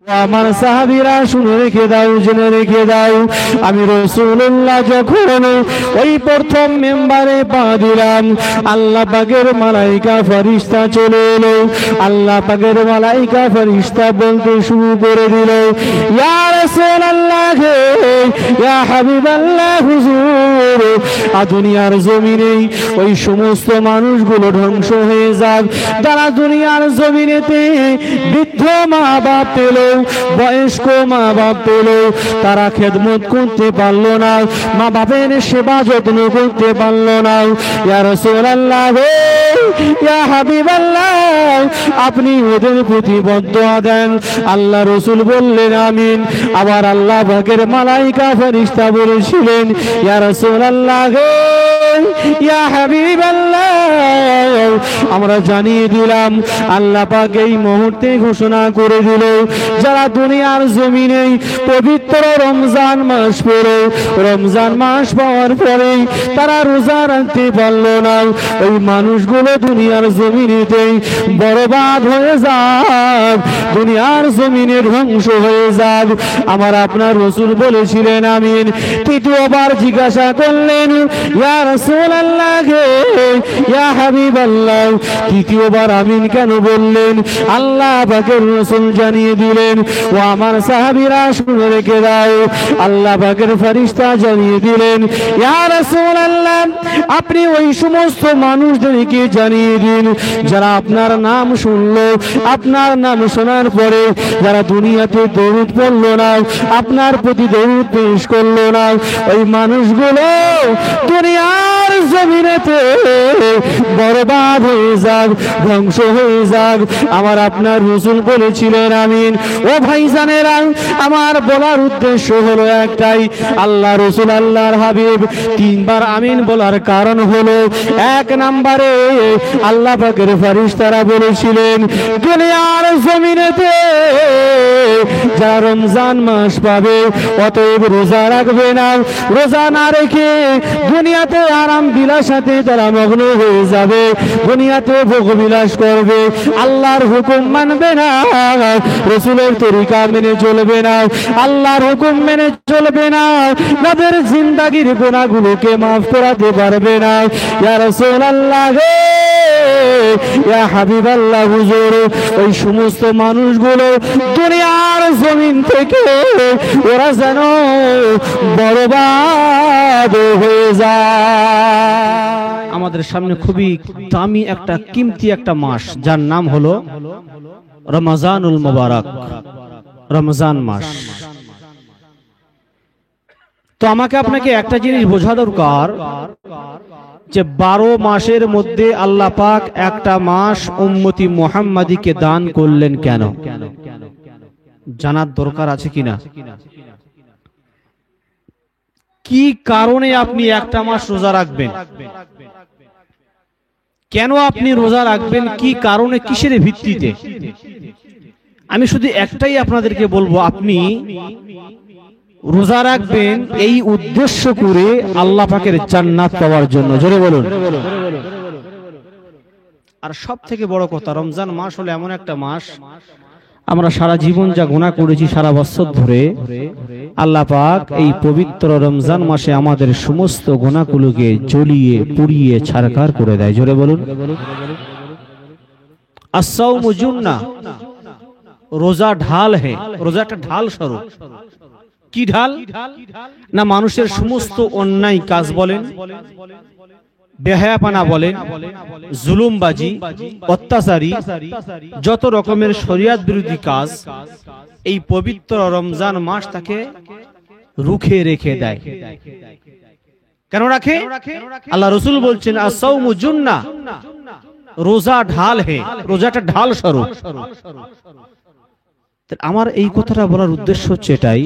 আমার সাহাবীরা শুনে রেখে দাও, জেনে রেখে দাও, আমি রাসূলুল্লাহ যখন ওই প্রথম মেম্বারে পা দিলাম, আল্লাহ পাকের মালাইকা ফেরেশতা চলে এলো। আল্লাহ পাকের মালাইকা ফেরেশতা বলতে শুরু করে দিল, ইয়া রাসূলুল্লাহ, ইয়া হাবিবাল্লাহ, হুজুর দুনিয়ার জমিনে ওই সমস্ত মানুষগুলো ধ্বংস হয়ে যাক যারা দুনিয়ার জমিনেতে বৃদ্ধ মা বাপ পেল, বয়স্ক মা বাপ পেল, তারা খেদমত করতে পারলো না, মা বাপের সেবা যত্ন করতে পারলো না। ইয়া রাসূলুল্লাহ, ইয়া হাবিবাল্লাহ, আপনি ওদের প্রতি বদদোয়া দেন। আল্লাহ রাসূল বললেন আমিন। আবার আল্লাহ পাকের মালাইকা ফেরেশতা বলেছিলেন, ইয়া রাসূলুল্লাহ, ইয়া হাবিবাল্লাহ, আমরা জানিয়ে দিলাম, আল্লাহ পাক এই মুহূর্তে ঘোষণা করে দিল, যারা দুনিয়ার জমিনে পবিত্র রমজান মাস পেল, রমজান মাস পাওয়ার পরে তারা রোজা রাখতে পারল না, ওই মানুষগুলো দুনিয়ার জমিনেতে বরবাদ হয়ে যাক, দুনিয়ার জমিনে ধ্বংস হয়ে যাক। আমার আপনার রাসূল বলেছিলেন আমিন। তৃতীয়বার জিজ্ঞাসা করলেন, ইয়া রাসূলুল্লাহ, ইয়া হাবিবাল্লাহ, তৃতীয়বার আমিন কেন বললেন? আল্লাহ পাকের রাসূল জানিয়ে দিলেন, ও আমার সাহাবীরা শুনে রেখে দাও, আল্লাহ পাকের ফেরেশতা জানিয়ে দিলেন, ইয়া রাসূলুল্লাহ, আপনি ওই সমস্ত মানুষদেরকে জানিয়ে দিন যারা আপনার নাম শুনলো, আপনার নাম শোনার পরে যারা দুনিয়াতে দরুদ পড়লো না, আপনার প্রতি দরুদ পেশ করলো না, ওই মানুষগুলো দুনিয়ার জমিনেতে বরবাদ হয়ে যাক, ধ্বংস হয়ে যাক। আমার আপনার রাসূল বলেছিলেন আমিন। ও ভাইজানেরা, আমার বলার উদ্দেশ্য হলো একটাই, আল্লাহ রাসূল আল্লাহর হাবিব তিনবার আমিন বলার কারণ হলো, এক নম্বরে আল্লাহ পাকের ফেরেশতারা বলেছিলেন, দুনিয়ার জমিনেতে যারা রমজান মাস পাবে অতএব রোজা রাখবে না, রোজা না রেখে দুনিয়াতে আরাম বিলাসাতে তারা মগ্ন হয়ে যাবে, দুনিয়াতে ভোগ বিলাস করবে, আল্লাহর হুকুম মানবে না, রাসূলের তরিকা মেনে চলবে না, আল্লাহর হুকুম মেনে চলবে না, তাদের জিন্দেগীর গুনাহগুলোকে মাফ করাতে পারবে না। ইয়া রাসূলুল্লাহ, ইয়া হাবিবাল্লাহ, হুজুর ওই সমস্ত মানুষগুলো দুনিয়ার জমিন থেকে ওরা যেন বরবাদ হয়ে যায়। আমাদের সামনে খুবই দামি একটা কিমতি একটা মাস, যার নাম হলো রমজানুল মুবারক, রমজান মাস। তো আমাকে আপনাকে একটা জিনিস বোঝা দরকার যে 12 মাসের মধ্যে আল্লাহ পাক একটা মাস উম্মতি মুহাম্মাদীকে দান করলেন কেন? জানার দরকার আছে কিনা? কি কারণে আপনি একটা মাস রোজা রাখবেন? কেন আপনি রোজা রাখবেন? কি কারণে, কিসের ভিত্তিতে? আমি শুধু একটাই আপনাদেরকে বলবো, আপনি রোজা রাখবেন এই উদ্দেশ্য করে আল্লাহ পাকের জান্নাত পাওয়ার জন্য। জোরে বলুন। আর সব থেকে বড় কথা, রমজান মাস হলো এমন একটা মাস, আমরা সারা জীবন যা গুনাহ করেছি সারা বছর ধরে, আল্লাহ পাক এই পবিত্র রমজান মাসে আমাদের সমস্ত গুনাহগুলোকে জ্বলিয়ে পুড়িয়ে ছারখার করে দেয়। জোরে বলুন। আস-সাওমু জুন্নাহ, রোজা ঢাল হে, রোজা একটা ঢাল স্বরূপ। কি ঢাল? না মানুষের সমস্ত অন্যায় কাজ বলেন, বেহায়াপনা বলেন, জুলুমবাজি, অত্যাচারী, যত রকমের শরিয়ত বিরোধী কাজ এই পবিত্র রমজান মাস তাকে রুখে রেখে দেয়। কেন রাখে? আল্লাহ রাসূল বলছেন, আস-সাওমু জুন্নাহ, রোজা ঢাল হে, রোজা একটা ঢাল স্বরূপ। আমার এই কথাটা বলার উদ্দেশ্য হচ্ছে এটাই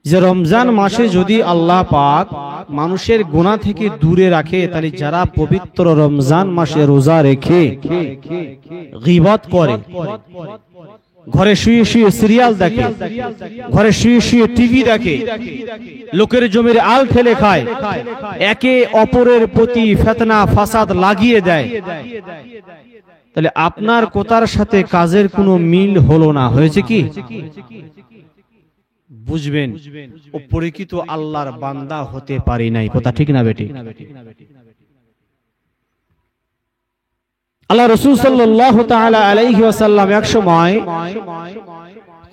যে রমজান মাসে যদি আল্লাহ পাক মানুষের গুনাহ থেকে দূরে রাখে, তাহলে যারা পবিত্র রমজান মাসে রোজা রেখে গীবত করে, ঘরে শুয়ে শুয়ে সিরিয়াল দেখে, ঘরে শুয়ে শুয়ে টিভি দেখে, লোকের জমির আল ঠেলে খায়, একে অপরের প্রতি ফিতনা ফাসাদ লাগিয়ে দেয়, তাহলে আপনার কথার সাথে কাজের কোনো মিল হলো না, হয়েছে কি? বুঝবেন ও পরিচিত আল্লাহর বান্দা হতে পারি নাই। কথা ঠিক না বেটি? আল্লাহ রাসূল সাল্লাল্লাহু তাআলা আলাইহি ওয়াসাল্লাম এক সময়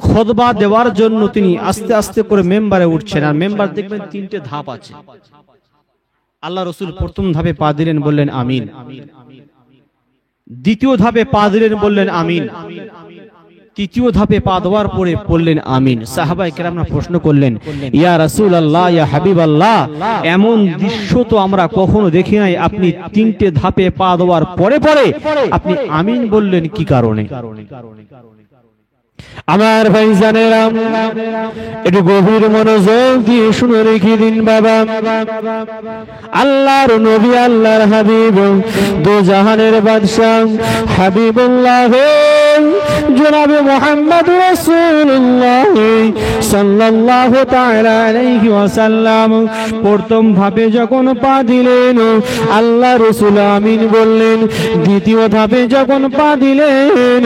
খুতবা দেওয়ার জন্য তিনি আস্তে আস্তে করে মেম্বারে উঠছেন। আর মেম্বার দেখবেন তিনটে ধাপ আছে। আল্লাহ রাসূল প্রথম ধাপে পা দিলেন, বললেন আমিন। দ্বিতীয় ধাপে পা দিলেন, বললেন আমিন। তৃতীয় ধাপে পা দেওয়ার পরে বললেন আমিন। সাহাবায়ে কেরামরা প্রশ্ন করলেন, ইয়া রাসূলুল্লাহ, ইয়া হাবিবাল্লাহ, এমন দৃশ্য তো আমরা কখনো দেখি নাই, আপনি তিনটে ধাপে পা দেওয়ার পরে পরে আপনি আমিন বললেন কি কারণে? আমার ভাইজানেরা, একটু গভীর মনোযোগ দিয়ে শুনে রেখে দিন বাবা। আল্লাহর নবী, আল্লাহর হাবিব, দু জাহানের বাদশা হাবিবুল্লাহ জনাবে মুহাম্মদ রাসূলুল্লাহ সাল্লাল্লাহু তাআলা আলাইহি ওয়াসাল্লাম প্রথম ধাপে যখন পা দিলেন, আল্লাহ রাসূল আমিন বললেন। দ্বিতীয় ধাপে যখন পা দিলেন,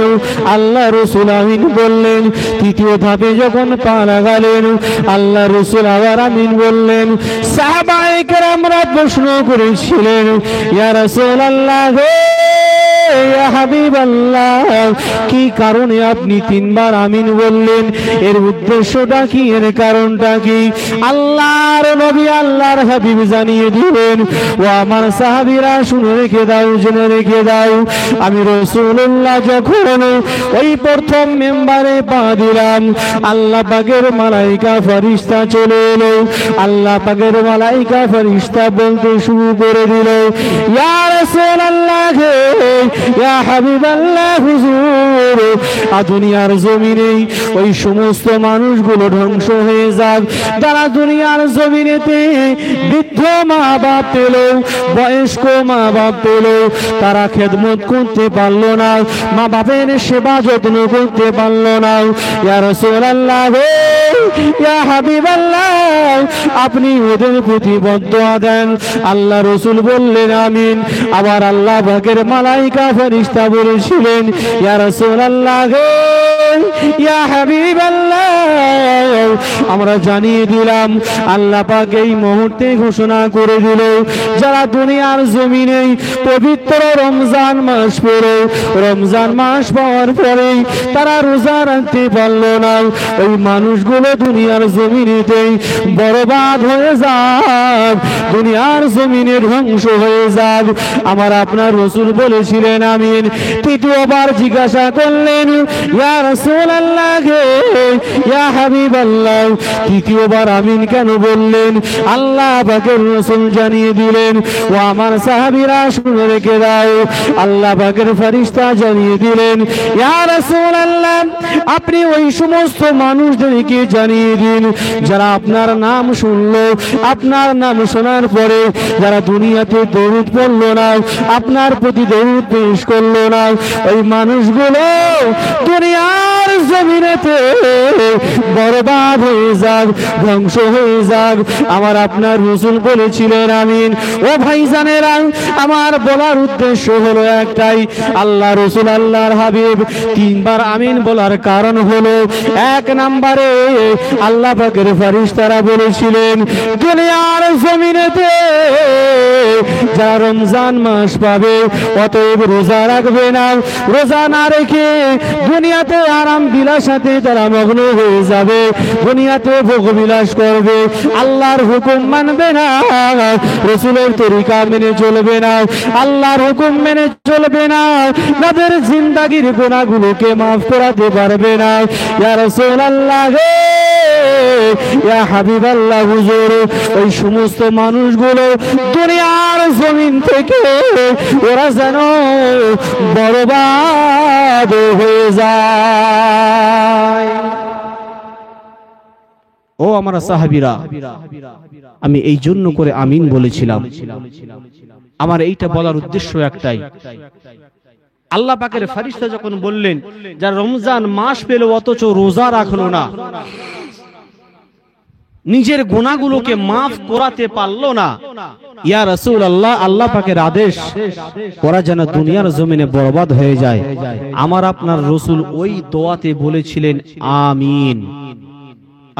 আল্লাহ রাসূল আমিন বললেন। তৃতীয় ধাপে যখন পা লাগালেন, আল্লাহ রাসূল আবার আমিন বললেন। সাহাবায়ে কেরামরা প্রশ্ন করেছিলেন, ইয়া রাসূলুল্লাহ, ইয়া হাবিবাল্লাহ, কি কারণে আপনি তিনবার আমিন বললেন? এর উদ্দেশ্যটা কি, এর কারণটা কি? আল্লাহর নবী, আল্লাহর হাবিব জানিয়ে দিলেন, ও আমার সাহাবীরা শুনে রেখে দাও, জেনে রেখে দাও, আমি রাসূলুল্লাহ যখন ওই প্রথম মেম্বারে পা দিলাম, আল্লাহ পাকের মালাইকা ফেরেশতা চলে এলো। আল্লাহ পাকের মালাইকা ফেরেশতা বলতে শুরু করে দিল, ইয়া রাসূলুল্লাহ, ইয়া হাবিবাল্লাহ, হুজুর, দুনিয়ার জমিনে ওই সমস্ত মানুষগুলো ধ্বংস হয়ে যাক যারা দুনিয়ার জমিনেতে বৃদ্ধ মা বাপ পেল, বয়স্ক মা বাপ পেল, তারা খেদমত করতে পারলো না, মা বাপের সেবা যত্ন করতে পারলো না। ইয়া রাসূলুল্লাহ, ইয়া হাবিবাল্লাহ, আপনি ওদের প্রতি বদদোয়া দেন। আল্লাহ রাসূল বললেন আমিন। আবার আল্লাহ পাকের মালাইকা ফেরেশতা বলেছিলেন, ইয়া রাসূলুল্লাহ, ইয়া হাবিবাল্লাহ, আমরা জানিয়ে দিলাম, আল্লাহ পাক এই মুহূর্তে ঘোষণা করে দিল, যারা দুনিয়ার জমিনে পবিত্র রমজান মাস পেলো, রমজান মাস পাওয়ার পরে তারা রোজা রাখতে পারলো না, ওই মানুষগুলো দুনিয়ার জমিনেতে বরবাদ হয়ে যাক, দুনিয়ার জমিনে ধ্বংস হয়ে যাক। আমার আপনার রাসূল বলেছিলেন আমিন। তৃতীয়বার জিজ্ঞাসা করলেন, ইয়া রাসূলুল্লাহ, ইয়া হাবিবাল্লাহ, তৃতীয়বার আমিন কেন বললেন? আল্লাহ পাকের রাসূল জানিয়ে দিলেন, ও আমার সাহাবীরা শুনে রেখে দাও, আল্লাহ পাকের ফেরেশতা জানিয়ে দিলেন, ইয়া রাসূলুল্লাহ, আপনি ওই সমস্ত মানুষদেরকে জানিয়ে দিন যারা আপনার নাম শুনলো, আপনার নাম শোনার পরে যারা দুনিয়াতে দরুদ পড়লো না, আপনার প্রতি দরুদ পেশ করলো না, ওই মানুষগুলো দুনিয়ার জমিনেতে বরবাদ হয়ে যাক, ধ্বংস হয়ে যাক। আমার আপনার রাসূল বলেছিলেন আমিন। ও ভাইজানেরা, আমার বলার উদ্দেশ্য হলো একটাই, আল্লাহ রাসূল, আল্লাহর হাবিব তিনবার আমিন বলার কারণ হলো, এক নম্বরে আল্লাহ পাকের ফেরেশতারা বলেছিলেন, দুনিয়ার জমিনেতে যারা রমজান মাস পাবে, অতএব রোজা রাখবে না, রোজা না রেখে দুনিয়াতে আরাম বিলাসাতে তারা মগ্ন হয়ে যাবে, দুনিয়াতে ভোগ বিলাস করবে, আল্লাহর হুকুম মানবে না, রাসূলের তরিকা মেনে চলবে না, আল্লাহর হুকুম মেনে চলবে না, তাদের জিন্দেগীর গুনাহগুলোকে মাফ করাতে পারবে না। ইয়া রাসূলুল্লাহ, ইয়া হাবিবাল্লাহ, হুজুর, ওই সমস্ত মানুষগুলো দুনিয়ার জমিন থেকে ওরা যেন বরবাদ হয়ে যায়। ও আমার সাহাবীরা, আমি এই জন্য করে আমিন বলেছিলাম। আমার এইটা বলার উদ্দেশ্য একটাই, আল্লাহ পাকের ফেরেশতা যখন বললেন যারা রমজান মাস পেল অথচ রোজা রাখলো না, নিজের গুনাহগুলোকে মাফ করাতে পারলো না। ইয়া রাসূলুল্লাহ, আল্লাহ পাকের আদেশ ওরা যেন দুনিয়ার জমিনে বরবাদ হয়ে যায়। আমার আপনার রাসূল ওই দোয়াতে বলেছিলেন আমিন।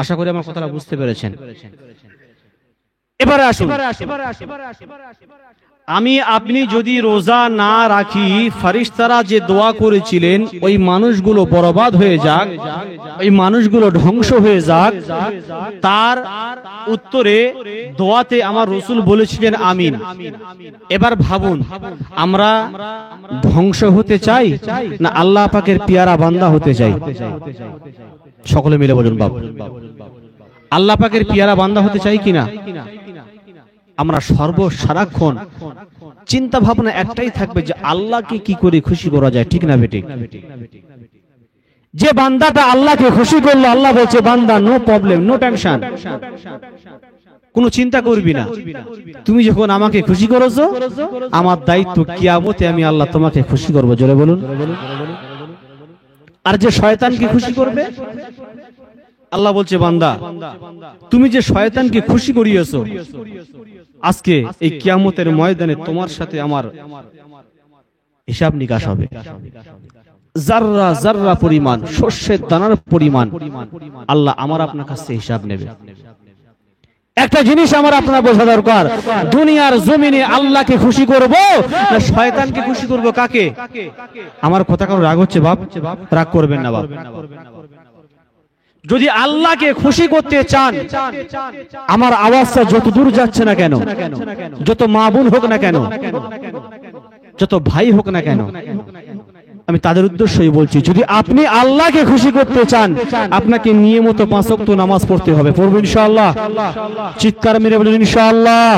আশা করি আমার কথাটা বুঝতে পেরেছেন। এবারে আসুন, আমি আপনি যদি রোজা না রাখি, ফেরেশতারা যে দোয়া করেছিলেন ওই মানুষগুলো বরবাদ হয়ে যাক, ওই মানুষগুলো ধ্বংস হয়ে যাক, তার উত্তরে দোয়াতে আমার রাসূল বলেছিলেন আমিন। এবার ভাবুন, আমরা ধ্বংস হতে চাই না আল্লাহ পাকের পিয়ারা বান্দা হতে চাই? সকলে মিলে বলুন বাবা, আল্লাহ পাকের পিয়ারা বান্দা হতে চাই কিনা? আমরা সারাক্ষণ চিন্তা ভাবনা একটাই থাকবে যে আল্লাহকে কি করে খুশি করা যায়, ঠিক না বেটি? যে বান্দাটা আল্লাহকে খুশি করলো, আল্লাহ বলছে বান্দা নো প্রবলেম, নো টেনশন, কোনো চিন্তা করবি না। তুমি যখন আমাকে খুশি করেছো, আমার দায়িত্ব কিয়ামতে আমি আল্লাহ তোমাকে খুশি করব। জোরে বলুন। আর যে শয়তানকে খুশি করবে, আল্লাহ বলছে বান্দা তুমি যে শয়তানকে খুশি করিয়েছো, আজকে এই কিয়ামতের ময়দানে তোমার সাথে আমার হিসাব নিকাশ হবে। জাররা জাররা পরিমাণ, শস্যের দানার পরিমাণ আল্লাহ আমার আপনার কাছে হিসাব নেবে। একটা জিনিস আমার আপনার বোঝা দরকার, দুনিয়ার জমিনে আল্লাহকে খুশি করব না শয়তানকে খুশি করব? কাকে? আমার কথা কারো রাগ হচ্ছে বাপ? রাগ করবেন না বাপ। যদি আল্লাহকে খুশি করতে চান, আমার আওয়াজটা যত দূর যাচ্ছে না কেন, যত মা বোন হোক না কেন, যত ভাই হোক না কেন, আমি তাদের উদ্দেশ্যই বলছি, যদি আপনি আল্লাহকে খুশি করতে চান, আপনাকে নিয়মিত 5 ওয়াক্ত নামাজ পড়তে হবে। পড়বেন ইনশাআল্লাহ? চিৎকার মেরে বলুন ইনশাআল্লাহ।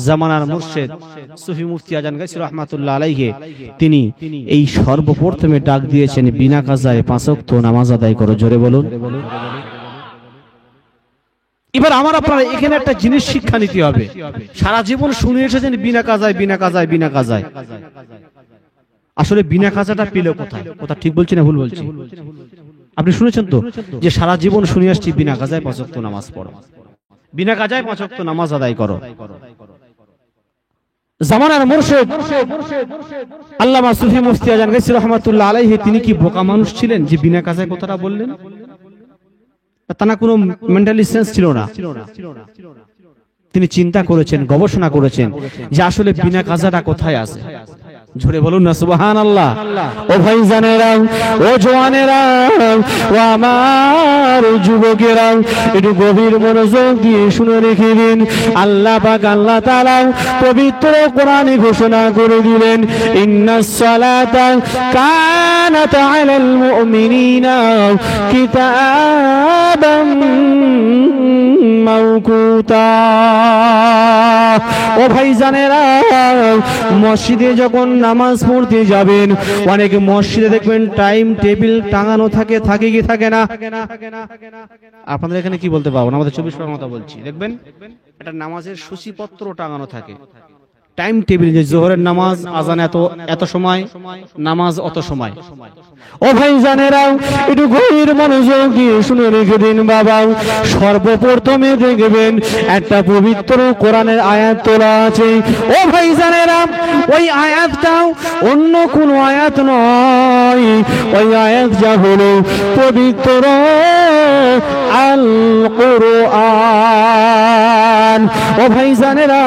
জামানার মুর্শিদ সুফি মুফতি আজান গাইসি রাহমাতুল্লাহ আলাইহি, তিনি এই সর্বপ্রথমে ডাক দিয়েছেন বিনা কাজায় 5 ওয়াক্ত নামাজ আদায় করো। জোরে বলুন। এবার আমার আপনারা এখানে একটা জিনিস শিক্ষা নিতে হবে। সারা জীবন শুনে এসেছেন বিনা কাজায়, বিনা কাজায়, বিনা কাজায়। আসলে বিনা কাজাটা পেল কোথায়? কথা ঠিক বলছি না ভুল বলছি? আপনি শুনেছেন তো যে সারা জীবন শুনে আসছি বিনা কাজায় 5 ওয়াক্ত নামাজ পড়ো, বিনা কাজায় 5 ওয়াক্ত নামাজ আদায় করো। জামানার মুর্শিদ আল্লামা সুফি মুফতি আজান গাইসি রাহমাতুল্লাহ আলাইহি, তিনি কি বোকা মানুষ ছিলেন যে বিনা কাজায় কথাটা বললেন? তার কোনো মেন্টালি সেন্স ছিল না। তিনি চিন্তা করেছেন, গবেষণা করেছেন যে আসলে বিনা কাজাটা কোথায় আছে। ঝরে বলুন না সুবহানাল্লাহ। ও ভাইজানেরা, ও জওয়ানেরা, ও আমার যুবকেরা, একটু গভীর মনোযোগ দিয়ে শুনে রেখে দিন। আল্লাহ পাক আল্লাহ তাআলা পবিত্র কোরআনে ঘোষণা করে দিলেন, ইন্নাস সালাতা কানাত আলাল মুমিনিনা কিতাবাম মাওকুতা। ও ভাইজানেরা, মসজিদে যখন নামাজ পড়তে যাবেন, অনেক মসজিদে দেখবেন টাইম টেবিল টাঙানো থাকে, থাকে কি থাকে না? আপনাদের এখানে কি বলতে পারবো না, আমাদের 24 পরগনা বলছি, দেখবেন একটা নামাজের সূচিপত্র টাঙানো থাকে, টাইম টেবিল, যে জোহরের নামাজ আজান এত সময়, নামাজ অত সময়। ও ভাইজানেরা, একটু গভীর মনোযোগ দিয়ে শুনে রেখে দিন বাবা। সর্বপ্রথমে দেখবেন একটা পবিত্র কোরআনের আয়াত তোলা আছে। ও ভাইজানেরা, ওই আয়াতটাও অন্য কোন আয়াত নয়, ওই আয়াত যা হলো পবিত্র আল কোরআন। ও ভাইজানেরা,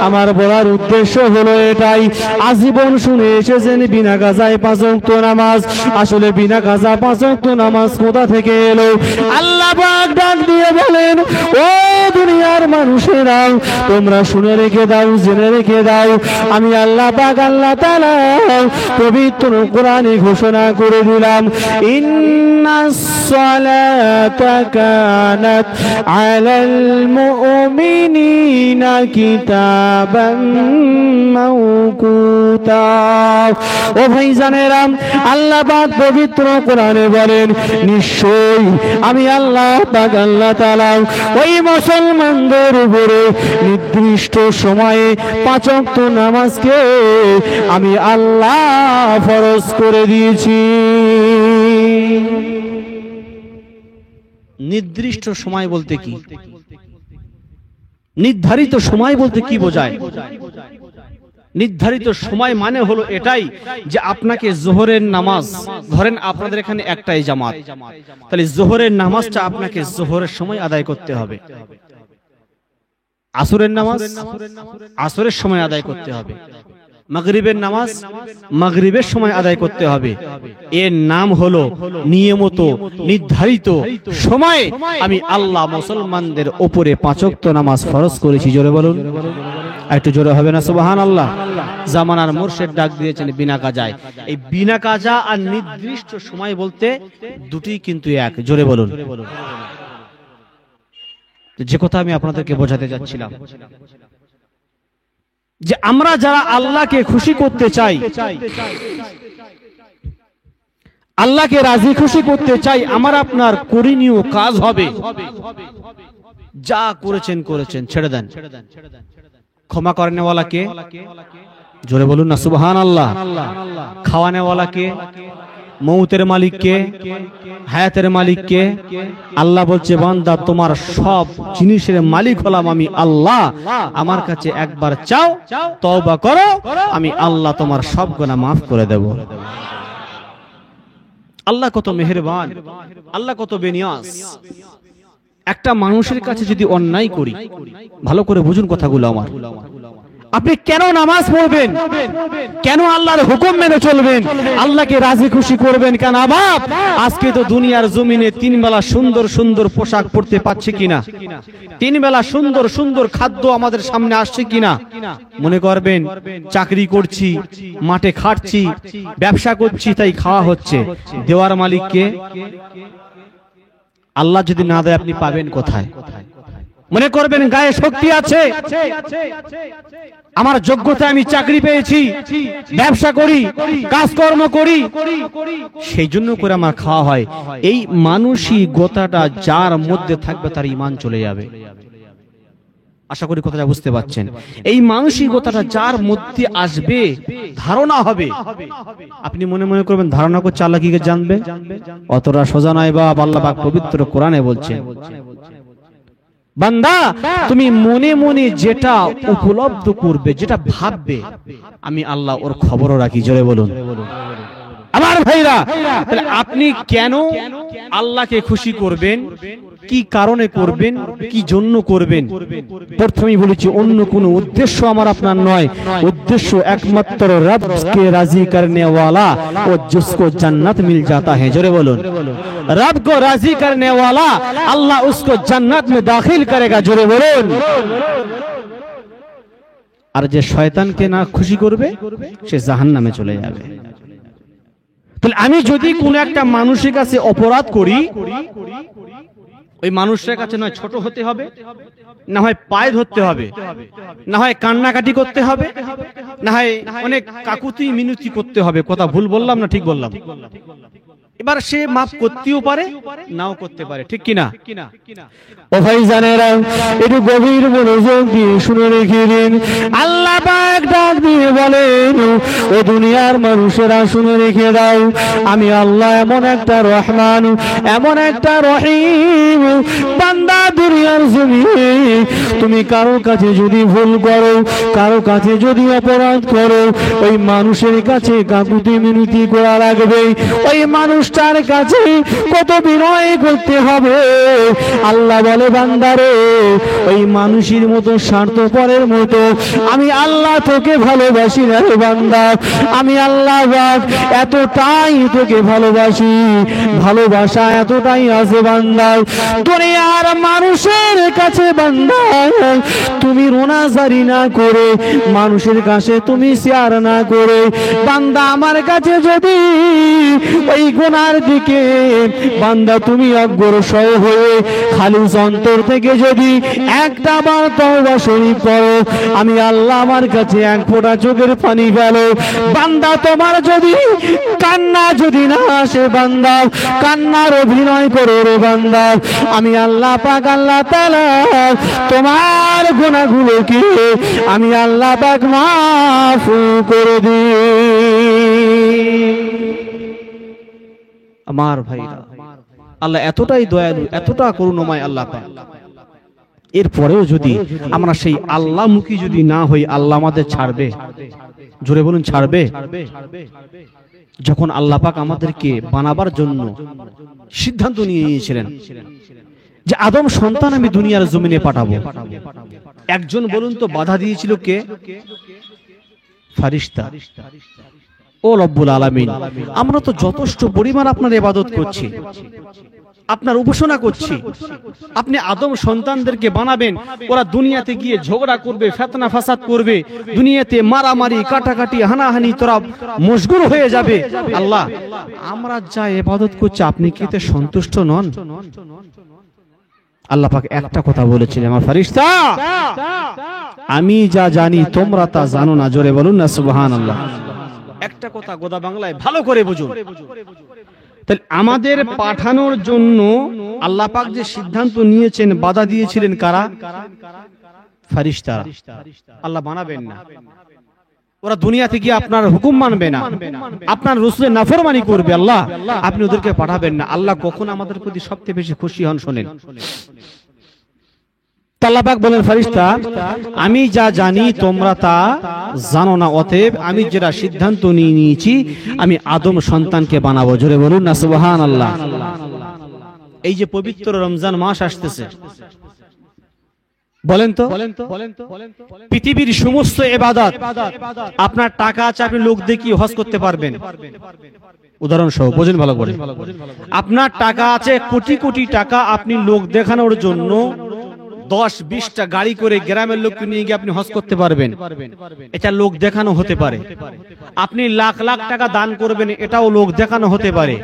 আমার বলার উদ্দেশ্য হলো এটাই, আজীবন শুনে এসেছেন বিনা কাজায় 5 ওয়াক্ত নামাজ। আসলে বিনা কাজা 5 ওয়াক্ত নামাজ কোথা থেকে এলো? আল্লাহ পাক ডাক দিয়ে বলেন, ও দুনিয়ার মানুষেরা, তোমরা শুনে রেখে দাও, জেনে রেখে দাও, আমি আল্লাহ পাক আল্লাহ তাআলা পবিত্র কোরআনে ঘোষণা করে দিলাম, ইন্নাস সালাতা কানাত আলাল মুমিনিনা কিতাবাম মাওকুতা। ও ভাইজানেরা, আল্লাহ পাক পবিত্র কোরআনে বলেন, নিশ্চয়ই আমি আল্লাহ পাক আল্লাহ তাআলা ওই মুসলমানদের উপরে নির্দিষ্ট সময়ে 5 ওয়াক্ত নামাজকে আমি আল্লাহ ফরজ করে দিয়েছি। নির্দিষ্ট সময় বলতে কি, নির্ধারিত সময় বলতে কি বোঝায়? নির্ধারিত সময় মানে হলো এটাই যে আপনাকে যোহরের নামাজ, ধরেন আপনাদের এখানে একটাই জামাত, তাহলে যোহরের নামাজটা আপনাকে যোহরের সময় আদায় করতে হবে, আসরের নামাজ আসরের সময় আদায় করতে হবে, মাগরিবের নামাজ মাগরিবের সময় আদায় করতে হবে। এর নাম হলো নিয়মিত নির্ধারিত সময়ে আমি আল্লাহ মুসলমানদের উপরে 5 ওয়াক্ত নামাজ ফরজ করেছি। জোরে বলুন, একটু জোরে হবে না সুবহানাল্লাহ? জামানার মুর্শিদ ডাক দিয়েছেন বিনা কাজায়। এই বিনা কাজা আর নির্দিষ্ট সময় বলতে দুটি কিন্তু এক। জোরে বলুন। যে কথা আমি আপনাদেরকে বোঝাতে যাচ্ছিলাম যে আমরা যারা আল্লাহকে খুশি করতে চাই, আল্লাহকে রাজি খুশি করতে চাই, আমার আপনার করণীয় কাজ হবে যা করেছেন করেছেন ছেড়ে দেন। ক্ষমা করেনেওয়ালা কে? জোরে বলুন না সুবহানাল্লাহ। খাওয়ানেওয়ালা কে? মৌতের মালিক কে? হায়াতের মালিক কে? আল্লাহ বলছে বান্দা তোমার সব জিনিসের মালিক হলাম আমি আল্লাহ, আমার কাছে একবার চাও, তওবা করো, আমি আল্লাহ তোমার সব গুনাহ মাফ করে দেব। আল্লাহ কত মেহেরবান, আল্লাহ কত বেনিয়াজ। একটা মানুষের কাছে যদি অন্যায় করি, ভালো করে বুঝুন কথাগুলো আমার, আপনি কেন নামাজ পড়বেন, কেন আল্লাহর হুকুম মেনে চলবেন, আল্লাহকে রাজি খুশি করবেন কেন? বাপ, আজকে তো দুনিয়ার জমিনে 3 বেলা সুন্দর সুন্দর পোশাক পরতে পাচ্ছি কিনা, 3 বেলা সুন্দর সুন্দর খাদ্য আমাদের সামনে আসছে কিনা? মনে করবেন চাকরি করছি, মাঠে খাটছি, ব্যবসা করছি, তাই খাওয়া হচ্ছে। দেওয়ার মালিক কে? আল্লাহ যদি না দেয় আপনি পাবেন কোথায়? মনে করবেন গায়ে শক্তি আছে, আমার যোগ্যতা, আমি চাকরি পেয়েছি, ব্যবসা করি, কাজকর্ম করি, সেই জন্য করে আমার খাওয়া হয়। এই মানসিকতাটা যার মধ্যে থাকবে তার ঈমান চলে যাবে। আশা করি কথাটা বুঝতে পারছেন। এই মানসিকতাটা যার মধ্যে আসবে, ধারণা হবে, আপনি মনে মনে করবেন ধারণা করছে আল্লাহ কি জানবে, অতটা সোজা নয় বাপ। আল্লাহ পাক পবিত্র কোরআনে বলছেন বান্দা তুমি মনে মনে যেটা উপলব্ধ করবে, যেটা ভাববে, আমি আল্লাহ ওর খবরও রাখি। জোরে বলুন আমার ভাইরা। তাহলে আপনি কেন আল্লাহকে খুশি করবেন, কি কারণে করবেন, কি জন্য করবেন? প্রথমেই বলেছি অন্য কোনো উদ্দেশ্য আমার আপনার নয়, উদ্দেশ্য একমাত্র রবকে রাজি করনে वाला और जिसको जन्नत मिल जाता है। जोरे बोलो रब को राजी करने वाला अल्लाह उसको जन्नत में दाखिल करेगा। जोरे बोलो। আর যে শয়তানকে না খুশি করবে সে জাহান্নামে চলে যাবে। তাহলে আমি যদি কোন একটা মানুষের কাছে অপরাধ করি, ওই মানুষের কাছে নয় ছোট হতে হবে, না হয় পায়ে ধরতে হবে, না হয় কান্নাকাটি করতে হবে, না হয় অনেক কাকুতি মিনতি করতে হবে। কথা ভুল বললাম না ঠিক বললাম? এবার সে মাফ করতেও পারে, নাও করতে পারে, ঠিক কিনা? ও ভাই জানেরা, একটু গভীর মনোযোগ দিয়ে শুনে রেখে দিন। আল্লাহ পাক ডাক দিয়ে বলেন, ও দুনিয়ার মানুষেরা শুনে রেখে দাও, আমি আল্লাহ এমন একটা রহমান, এমন একটা রহিম। বান্দা দুনিয়ার জমিনে তুমি কারো কাছে যদি ভুল করো, কারো কাছে যদি অপরাধ করো, ওই মানুষের কাছে কাকুতি মিনতি করা লাগবে, ওই মানুষটার কাছে কত বিনয় করতে হবে। আল্লাহ বলে বান্দারে, ওই মানুষের মতো স্বার্থপরের মতো আমি আল্লাহ তোকে ভালোবাসি না রে বান্দা। আমি আল্লাহ এতটাই তোকে ভালোবাসি, ভালোবাসা এতটাই আছে বান্দা, দুনিয়ার মানুষের কাছে বান্দা তুমি রোনাজারি না করে, মানুষের কাছে তুমি শেয়ার না করে, বান্দা আমার কাছে যদি ওই গুনার দিকে বান্দা তুমি অগ্রসর হয়ে খালিস অন্তর থেকে যদি একটা বার তওবা শরীফ করো, আমি আল্লাহ আমার কাছে এক ফোঁটা চোখের পানি ফেলো। বান্দা তোমার যদি কান্না যদি না আসে, বান্দা কান্নার অভিনয় করো রে বান্দা, আমি আল্লাহ পাক আল্লাহ তাআলা তোমার গুনাহগুলোকে আমি আল্লাহ পাক মাফ করে দিই। আমার ভাইরা, আল্লাহ এতটাই দয়ালু, এতটা করুণাময় আল্লাহ পাক। এরপরেও যদি আমরা সেই আল্লাহমুখী যদি না হই, আল্লাহ আমাদের ছাড়বে? জোরে বলুন, ছাড়বে? যখন আল্লাহ পাক আমাদেরকে বানাবার জন্য সিদ্ধান্ত নিয়ে নিয়েছিলেন যে আদম সন্তান আমি দুনিয়ার জমিনে পাঠাবো, একজন বলুন তো বাধা দিয়েছিল কে? ফারিস্তা। ও রব্বুল আলামিন, আমরা তো যথেষ্ট পরিমাণ আপনার ইবাদত করছি, আপনার উপাসনা করছি, আপনি আদম সন্তানদেরকে বানাবেন, ওরা দুনিয়াতে গিয়ে ঝগড়া করবে, ফিতনা ফাসাদ করবে, দুনিয়াতে মারামারি কাটাকাটি হানাহানি তোরা মশগুল হয়ে যাবে। আল্লাহ, আমরা যা ইবাদত করছি আপনি কি এতে সন্তুষ্ট নন? আল্লাহ পাক একটা কথা বলেছিলেন, আমার ফেরেশতা, আমি যা জানি তোমরা তা জানো না। জোরে বলুন না সুবহানাল্লাহ। একটা কথা গোদা বাংলায় ভালো করে বুঝুন। তাহলে আমাদের পাঠানোর জন্য আল্লাহ পাক যে সিদ্ধান্ত নিয়েছেন, বাধা দিয়েছিলেন কারা? ফেরেশতারা। আল্লাহ বানাবেন না, ওরা দুনিয়াতে গিয়ে আপনার হুকুম মানবে না, আপনার রাসূলের নাফরমানি করবে। আল্লাহ, আপনি ওদেরকে পাঠাবেন না। আল্লাহ কখন আমাদের প্রতি সবচেয়ে বেশি খুশি হন শোনেন। আল্লাহ পাক বলেন, ফেরেশতা, আমি যা জানি তোমরা তা জানো না, অতএব আমি যেটা সিদ্ধান্ত নিয়ে নিয়েছি আমি আদম সন্তানকে বানাবো। জোরে বলুন না সুবহানাল্লাহ। এই যে পবিত্র রমজান মাস আসতেছে, বলেন তো পৃথিবীর সমস্ত ইবাদত, আপনার টাকা আছে, আপনি লোক দেখিয়ে হজ করতে পারবেন। উদাহরণ সহ বোঝেন ভালো করে। আপনার টাকা আছে কোটি কোটি টাকা, আপনি লোক দেখানোর জন্য 10-20টা গাড়ি করে গ্রামের লোককে নিয়ে গিয়ে আপনি হজ করতে পারবেন, এটা লোক দেখানো হতে পারে। আপনি লাখ লাখ টাকা দান করবেন, এটাও লোক দেখানো হতে পারে।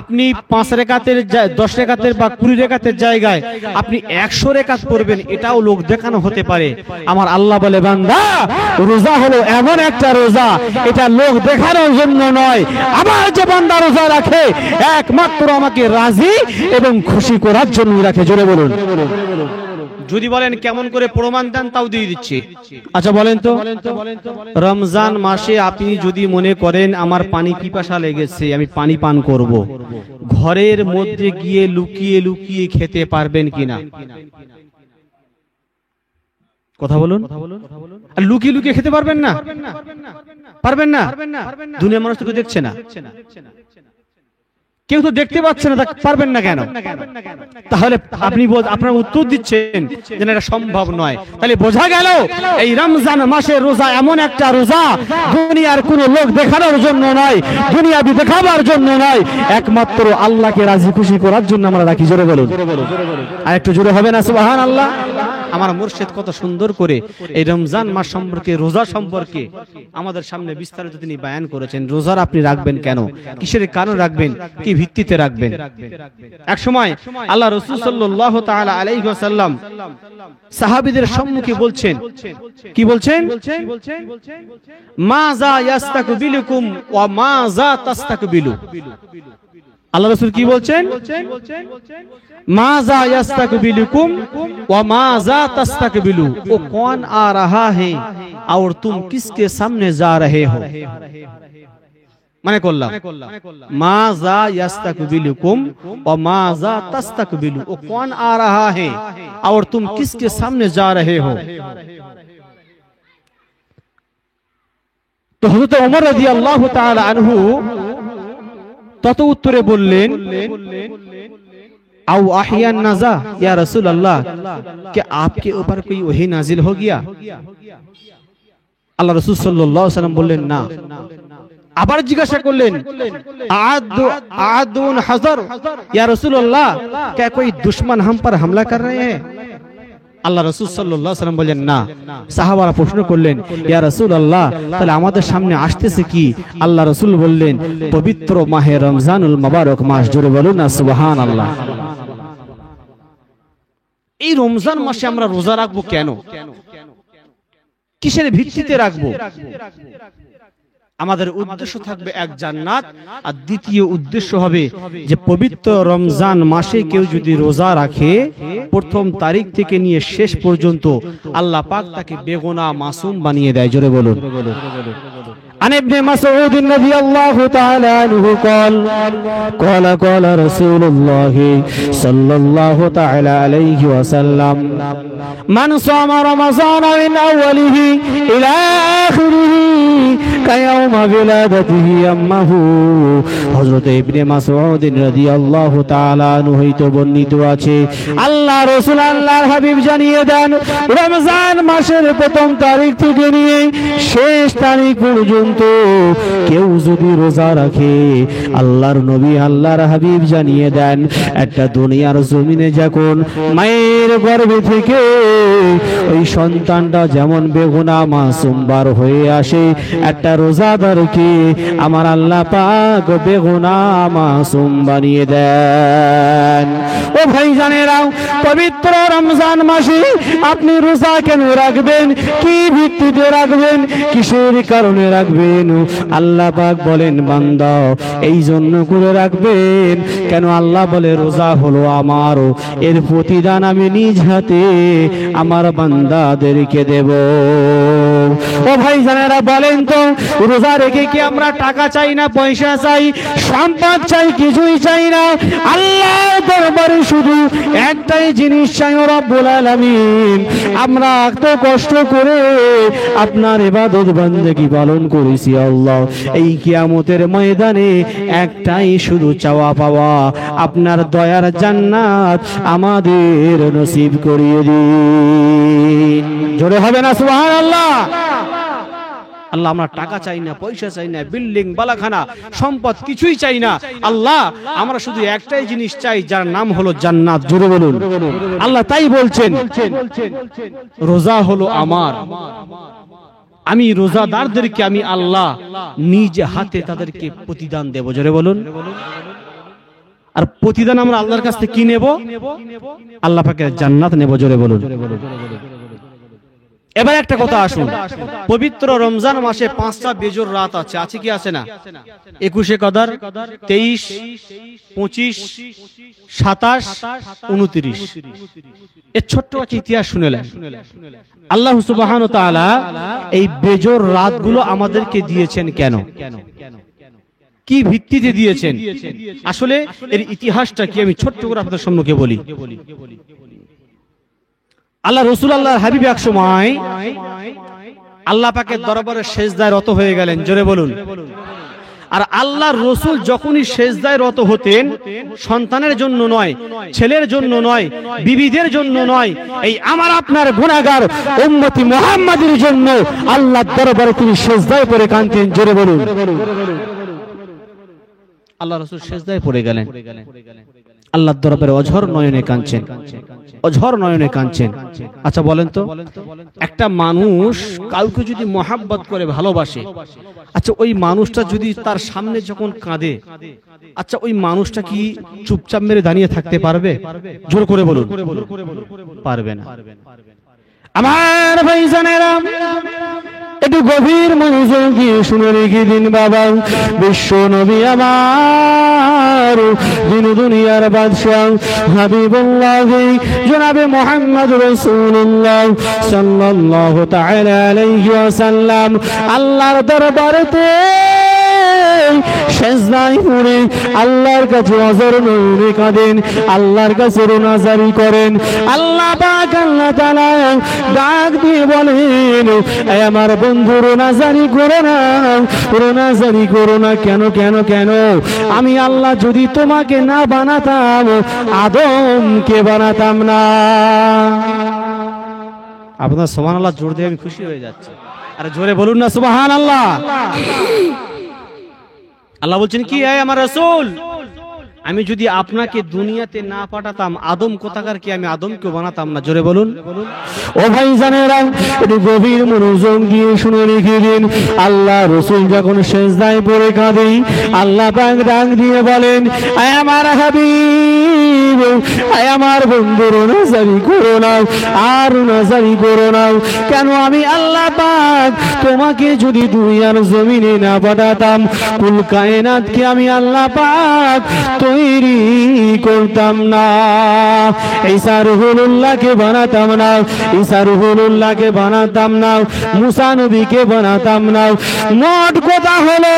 আপনি 5 রাকাতের 10 রাকাতের বা 20 রাকাতের জায়গায় আপনি 100 রাকাত পড়বেন, এটাও লোক দেখানো হতে পারে। আমার আল্লাহ বলে, বান্দা, রোজা হলো এমন একটা রোজা, এটা লোক দেখানোর জন্য নয়। আমার যে বান্দা রোজা রাখে একমাত্র আমাকে রাজি এবং খুশি করার জন্য রাখে। জোরে বলুন। যদি বলেন কেমন করে প্রমাণ দেন, তাও দিয়ে দিচ্ছি। আচ্ছা বলেন তো, রমজান মাসে আপনি যদি মনে করেন আমার পানি পিপাসা লেগেছে, আমি পানি পান করব, ঘরের মধ্যে গিয়ে লুকিয়ে লুকিয়ে খেতে পারবেন কিনা? কথা বলুন। আর লুকিয়ে লুকিয়ে খেতে পারবেন না? পারবেন না? দুনিয়ার মানুষ তো কেউ দেখছে না, কেউ তো দেখতে পাচ্ছে না, পারবেন না কেন? তাহলে আপনি আপনার উত্তর দিচ্ছেন যে এটা সম্ভব নয়। তাহলে বোঝা গেল এই রমজান মাসের রোজা এমন একটা রোজা, দুনিয়ার কোনো লোক দেখানোর জন্য নয়, দুনিয়াবি দেখাবার জন্য নয়, একমাত্র আল্লাহকে রাজি খুশি করার জন্য আমরা রাখি। জোরে বলুন। আর একটু জোরে হবে না সুবহানাল্লাহ? আমার মুর্শিদ কত সুন্দর করে এই রমজান মাস সম্পর্কে, রোজা সম্পর্কে আমাদের সামনে বিস্তারিত তিনি বয়ান করেছেন। রোজার আপনি রাখবেন কেন, কিসের কারণ রাখবেন, কি ভিত্তিতে রাখবেন? এক সময় আল্লাহ রাসূল সাল্লাল্লাহু তাআলা আলাইহি ওয়াসাল্লাম সাহাবীদের সম্মুখে বলছেন, কি বলছেন? মাযা ইয়াস্তাকবিলুকুম ওয়া মাযা তাস্তাকবিলু। আল্লাহ রাসূল কি বলছেন? माज़ा यस्तकबिलुकुम व माज़ा तस्तकबिलु, वो कौन आ रहा है और तुम किसके सामने जा रहे हो। মানে করলাম, माज़ा यस्तकबिलुकुम व माज़ा तस्तकबिलु, वो कौन आ रहा है और तुम किसके सामने जा रहे हो। तो हज़रत उमर রাদিয়াল্লাহু তাআলা আনহু তত উত্তরে বললেন, आओ आहियान नज़ा या रसूल अल्लाह, क्या आपके ऊपर कोई वही नाजिल हो गया? अल्लाह रसूल सल्लल्लाहु अलैहि वसल्लम बोलें ना। আবার জিজ্ঞাসা করলেন, आदुन हज़र या रसूल अल्लाह, क्या कोई दुश्मन हम पर हमला कर रहे हैं? আল্লাহ রাসূল সাল্লাল্লাহু আলাইহি ওয়াসাল্লাম বললেন না। সাহাবারা প্রশ্ন করলেন, ইয়া রাসূলুল্লাহ, তাহলে আমাদের সামনে আসতেছে কি? আল্লাহ রাসূল বললেন, পবিত্র মাহে রমজানুল মুবারক মাস। জোরে বলুন না সুবহানাল্লাহ। এই রমজান মাসে আমরা রোজা রাখবো কেন, কিসের ভিত্তিতে রাখবো? আমাদের উদ্দেশ্য থাকবে এক জান্নাত, আর দ্বিতীয় উদ্দেশ্য হবে যে পবিত্র রমজান মাসে কেউ যদি রোজা রাখে, প্রথম তারিখ থেকে নিয়ে শেষ পর্যন্ত আল্লাহ পাক তাকে বেগুনাহ মাসুম বানিয়ে দেয়। জোরে বলুন। عن ابن مسعود رضي الله تعالى عنه قال رسول الله صلى الله تعالى عليه وسلم من صام رمضان من أوله إلى آخره كيوم ولادته أمه হযরত ইবনে মাসউদ রাদিয়াল্লাহু তাআলা আনহু হইতে বর্ণিত আছে আল্লাহ রাসূল আল্লাহর হাবিব জানিয়ে দেন রমজান মাসের প্রথম তারিখ থেকে নিয়ে শেষ তারিখ পর্যন্ত কেউ যদি রোজা রাখে আল্লাহর নবী আল্লাহর হাবিব জানিয়ে দেন একটা দুনিয়ার জমিনে যখন মায়ের গর্ভে থেকে ওই সন্তানটা যেমন বেগুনাহ মাসুম বার হয়ে আসে একটা রোজাদারকে আমার আল্লাহ পাক বেগুনাহ মাসুম বানিয়ে দেন। ও ভাইজানেরা, পবিত্র রমজান মাসে আপনি রোজা কেন রাখবেন? কি ভিত্তিতে রাখবেন? কিসের কারণে রাখবেন? আল্লাহ পাক বলেন বান্দা এই জন্য করে রাখবেন কেন? আল্লাহ বলে রোজা হলো আমার, এর প্রতিদান আমি নিজ হাতে আমার বান্দাদেরকে দেব। ও ভাইজানেরা বলেন তো, রোজা রেখে কি আমরা টাকা চাই না, পয়সা চাই, সম্পদ চাই? কিছুই চাই না। আল্লাহর দরবারে শুধু একটাই জিনিস চাই, রব্বুল আলামিন আমরা এত কষ্ট করে আপনার ইবাদত বান্দেগি পালন করেছি আল্লাহ, এই কিয়ামতের ময়দানে একটাই শুধু চাওয়া পাওয়া, আপনার দয়ার জান্নাত আমাদের নসিব করিয়ে দিন। জোরে হবে না সুবহানাল্লাহ? আল্লাহ আমরা টাকা চাই না, পয়সা চাই না, বিল্ডিং বালাখানা সম্পদ কিছুই চাই না। আল্লাহ আমরা শুধু একটাই জিনিস চাই, যার নাম হলো জান্নাত। জোরে বলুন। আল্লাহ তাই বলছেন রোজা হলো আমার, আমি রোজাদারদেরকে আমি আল্লাহ নিজ হাতে তাদেরকে প্রতিদান দেব। জোরে বলুন। আর প্রতিদান আমরা আল্লাহর কাছ থেকে কি নেব? আল্লাহ পাকের জান্নাত নেব। জোরে বলুন। এবার একটা কথা আসুন, পবিত্র রমজান মাসে 5টা বেজোর রাত আছে, আছে কি আছে না? 21 কদর, 23, 25, 27, 29। এর ছোট্ট একটা ইতিহাস শুনেলেন। আল্লাহ সুবহানাহু ওয়া তাআলা এই বেজোর রাতগুলো আমাদেরকে দিয়েছেন কেন? কি ভিত্তিতে দিয়েছেন? আসলে এর ইতিহাসটা কি আমি ছোট্ট করে আপনাদের সম্মুখে বলি। আল্লাহ রাসূল আল্লাহর হাবিব এক সময় আল্লাহ পাকের দরবারে সেজদায় রত হয়ে গেলেন। জোরে বলুন। আর আল্লাহর রাসূল যখনই সেজদায় রত হতেন, সন্তানের জন্য নয়, ছেলের জন্য নয়, বিবিদের জন্য নয়, এই আমার আপনার গুনাহগার উম্মতি মুহাম্মাদের জন্য আল্লাহর দরবারে তিনি সেজদায় পড়ে কাঁদতেন। জোরে বলুন। আল্লাহ রাসূল সেজদায় পড়ে গেলেন, আল্লাহর দরবারে অঝর নয়নে কাঁদছেন, অঝর নয়নে কাঁদছেন। আচ্ছা বলেন তো, একটা মানুষ কাউকে যদি মহাব্বত করে ভালোবাসে, আচ্ছা ওই মানুষটা যদি তার সামনে যখন কাঁদে, আচ্ছা ওই মানুষটা কি চুপচাপ মেরে দাঁড়িয়ে থাকতে পারবে? জোর করে বলুন, পারবে না। আমার ভাইজানেরা একটু গভীর মনোযোগ দিয়ে শুনে রেখে দিন বাবা। বিশ্ব নবী আমার, দিন দুনিয়ার বাদশাহ হাবিবুল্লাহ জনাবে মুহাম্মদ রাসূলুল্লাহ সাল্লাল্লাহু তাআলা আলাইহি ওয়াসাল্লাম আল্লাহর দরবারেতে সেজদায় পড়ে আল্লাহর কাছে অঝর নয়নে কাঁদেন, আল্লাহর কাছে রোনাজারি করেন। আল্লাহ পাক আল্লাহ তাআলা ডাক দিয়ে বলেন, এই আমার বন্ধু রোনাজারি করো না, রোনাজারি করো না। কেন কেন কেন? আমি আল্লাহ যদি তোমাকে না বানাতাম, আদমকে বানাতাম না। আপনার সুবহানাল্লাহ জোর দিয়ে আমি খুশি হয়ে যাচ্ছি। আরে জোরে বলুন না সুবহানাল্লাহ। আল্লাহ বলছেন কি, এই আমার রাসূল, আমি যদি আপনাকে দুনিয়াতে না পাঠাতাম, আদম কোথাকার কি আমি আদমকে বানাতাম না। জোরে বলুন। ও ভাইজানেরা একটু গভীর মনোযোগ দিয়ে শুনে রেখে দিন। আল্লাহ রাসূল যখন সেজদায় পড়ে কাঁদে, আল্লাহ পাক ডাক দিয়ে বলেন, আয় আমার হাবিব, আয় আমার বন্ধু রোনাজারি করো না, আর রোনাজারি করো না। কেন? আমি আল্লাহ পাক তোমাকে যদি দুনিয়ার জমিনে না পাঠাতাম, কুল কায়নাতকে আমি আল্লাহ পাক তৈরি করতাম না, ঈসা রুহুল্লাহকে বানাতাম না, ঈসা রুহুল্লাহকে বানাতাম না, মুসা নবীকে বানাতাম না। মোট কথা হলো,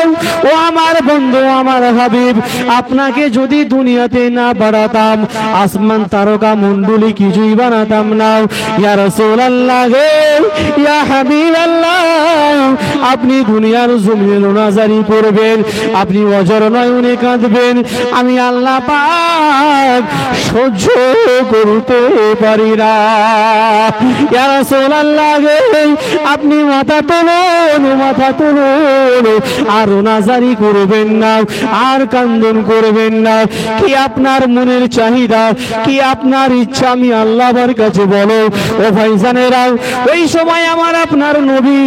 ও আমার বন্ধু, আমার হাবিব, আপনাকে যদি দুনিয়াতে না বাড়াতাম, আসমান তারকা মণ্ডলী কিছুই বানাতাম না। ইয়া রাসূলুল্লাহ, ইয়া হাবিবাল্লাহ, আপনি দুনিয়ার জমিনে নাজারি করবেন, আপনি অজর নয়নে কাঁদবেন, আমি আল্লাহ পাক সহ্য করতে পারি না। ইয়া রাসূলুল্লাহ, আপনি মাথা তুলুন, মাথা তুলুন, আর নাজারি করবেন না, আর কান্দন করবেন না। কি আপনার মনের চাহিদা, কি আপনার ইচ্ছা, আমি আল্লাহর কাছে বলো। ও ভাইজানেরা, ওই সময় আমার আপনার নবী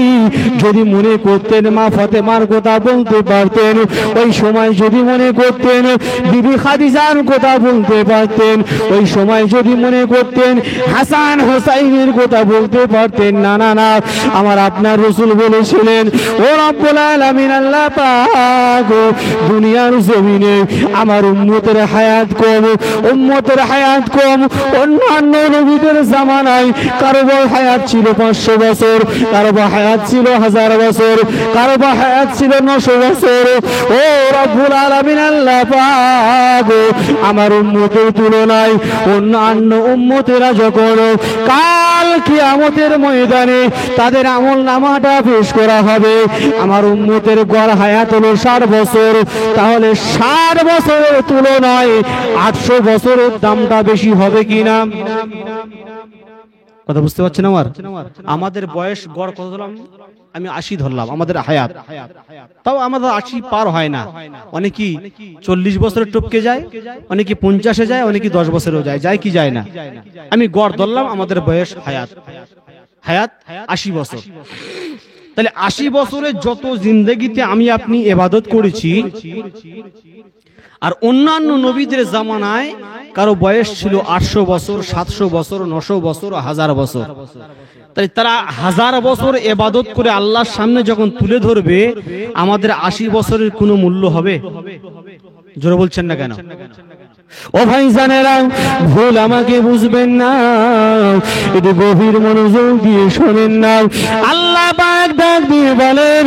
যদি মনে করতেন মা ফাতেমার কথা বলতে পারতেন, ওই সময় যদি মনে করতেন বিবি খাদিজার কথা বলতে পারতেন, ওই সময় যদি মনে করতেন হাসান হোসাইনের কথা বলতে পারতেন। না না না, আমার আপনার রাসূল বলেছিলেন, ও রব্বুল আলামিন আল্লাহ পাক, দুনিয়ার জমিনে আমার উম্মতের হায়াত কম, উম্মতের হায়াত কম। অন্যান্য নবীদের জামানায় কারো হায়াত ছিল 500 বছর, কারো হায়াত ছিল 1000 বছর, কারো হায়াত ছিল 900 বছর। ও রব্বুল আলামিন আল্লাহ পাক, আমার উম্মতের তুলনায় অন্যান্য উম্মতেরা যখন কাল কিয়ামতের ময়দানে তাদের আমল নামাটা পেশ করা হবে, আমার উম্মতের গড় হায়াত হলো 60 বছর, তাহলে 60 বছরের তুলনায় 800 বছরের দামটা বেশি হবে কিনা? কথা বুঝতে পারছেন আমার? আমাদের বয়স গড় কত ধরলাম? আমি 80 ধরলাম আমাদের হায়াত, তাও আমাদের 80 পার হয় না। অনেকেই 40 বছরে টপকে যায়, অনেকে 50-এ যায়, অনেকে 10 বছরেও যায়, যায় কি যায় না। আমি গড় ধরলাম আমাদের বয়স হায়াত 80 বছর। তাহলে 80 বছরের যত জিন্দেগিতে আমি আপনি ইবাদত করেছি, আর অন্যান্য নবীদের জামানায় কারো বয়স ছিল 800 বছর, 700 বছর, 900 বছর, 1000 বছর। তাই তারা 1000 বছর ইবাদত করে আল্লাহর সামনে যখন তুলে ধরবে, আমাদের 80 বছরের কোনো মূল্য হবে? জোরে বলছেন না কেন? ও ভাইজানেরা, ভুল আমাকে বুঝবেন না, একটু গভীর মনোযোগ দিয়ে শোনেন না। আল্লাহ পাক ডাক দিয়ে বলেন,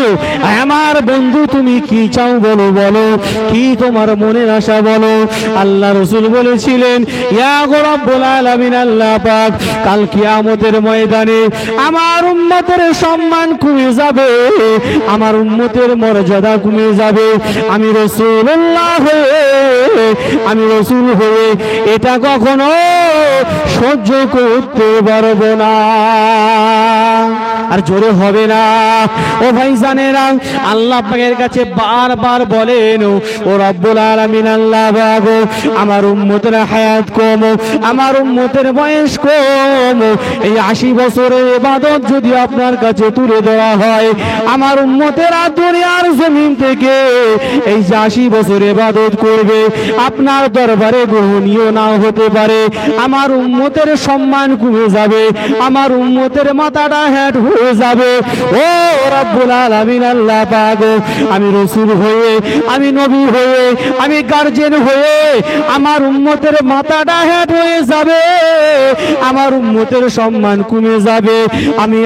আমার বন্ধু তুমি কি চাও বলো, বলো কি তোমার মনের আশা বলো। আল্লাহ রাসূল বলেছিলেন, ইয়া রব্বুল আলামিন আল্লাহ পাক, কাল কিয়ামতের ময়দানে আমার উম্মতের সম্মান কমে যাবে, আমার উম্মতের মর্যাদা কমে যাবে। আমি রাসূলুল্লাহ হয়ে, আমি রাসূল হয়ে এটা কখনো সহ্য করতে পারবো না। আর জোরে হবে না। ও ভাইজানেরা, আল্লাহ পাকের কাছে বারবার বলেন, ও রব্বুল আলামিন আল্লাহ পাক, আমার উম্মতের হায়াত কম, আমার উম্মতের বয়স কম, এই 80 বছরের ইবাদত যদি আপনার কাছে তুলে দেওয়া হয়, আমার উম্মতেরা দুনিয়ার জমিন থেকে এই 80 বছর ইবাদত করবে, আপনার দরবারে গ্রহণীয় নাও হতে পারে, আমার উম্মতের সম্মান কমে যাবে, আমার উম্মতের মাথাটা হ্যাট হয়ে যাবে। ও রব্বুল আলামিন আল্লাহ পাক, আমি রাসূল হয়ে, আমি নবী হয়ে, আমি গার্জিয়ান হয়ে আমার উম্মতের মাথাটা হ্যাট হয়ে যাবে, আমার উম্মতের সম্মান কমে যাবে।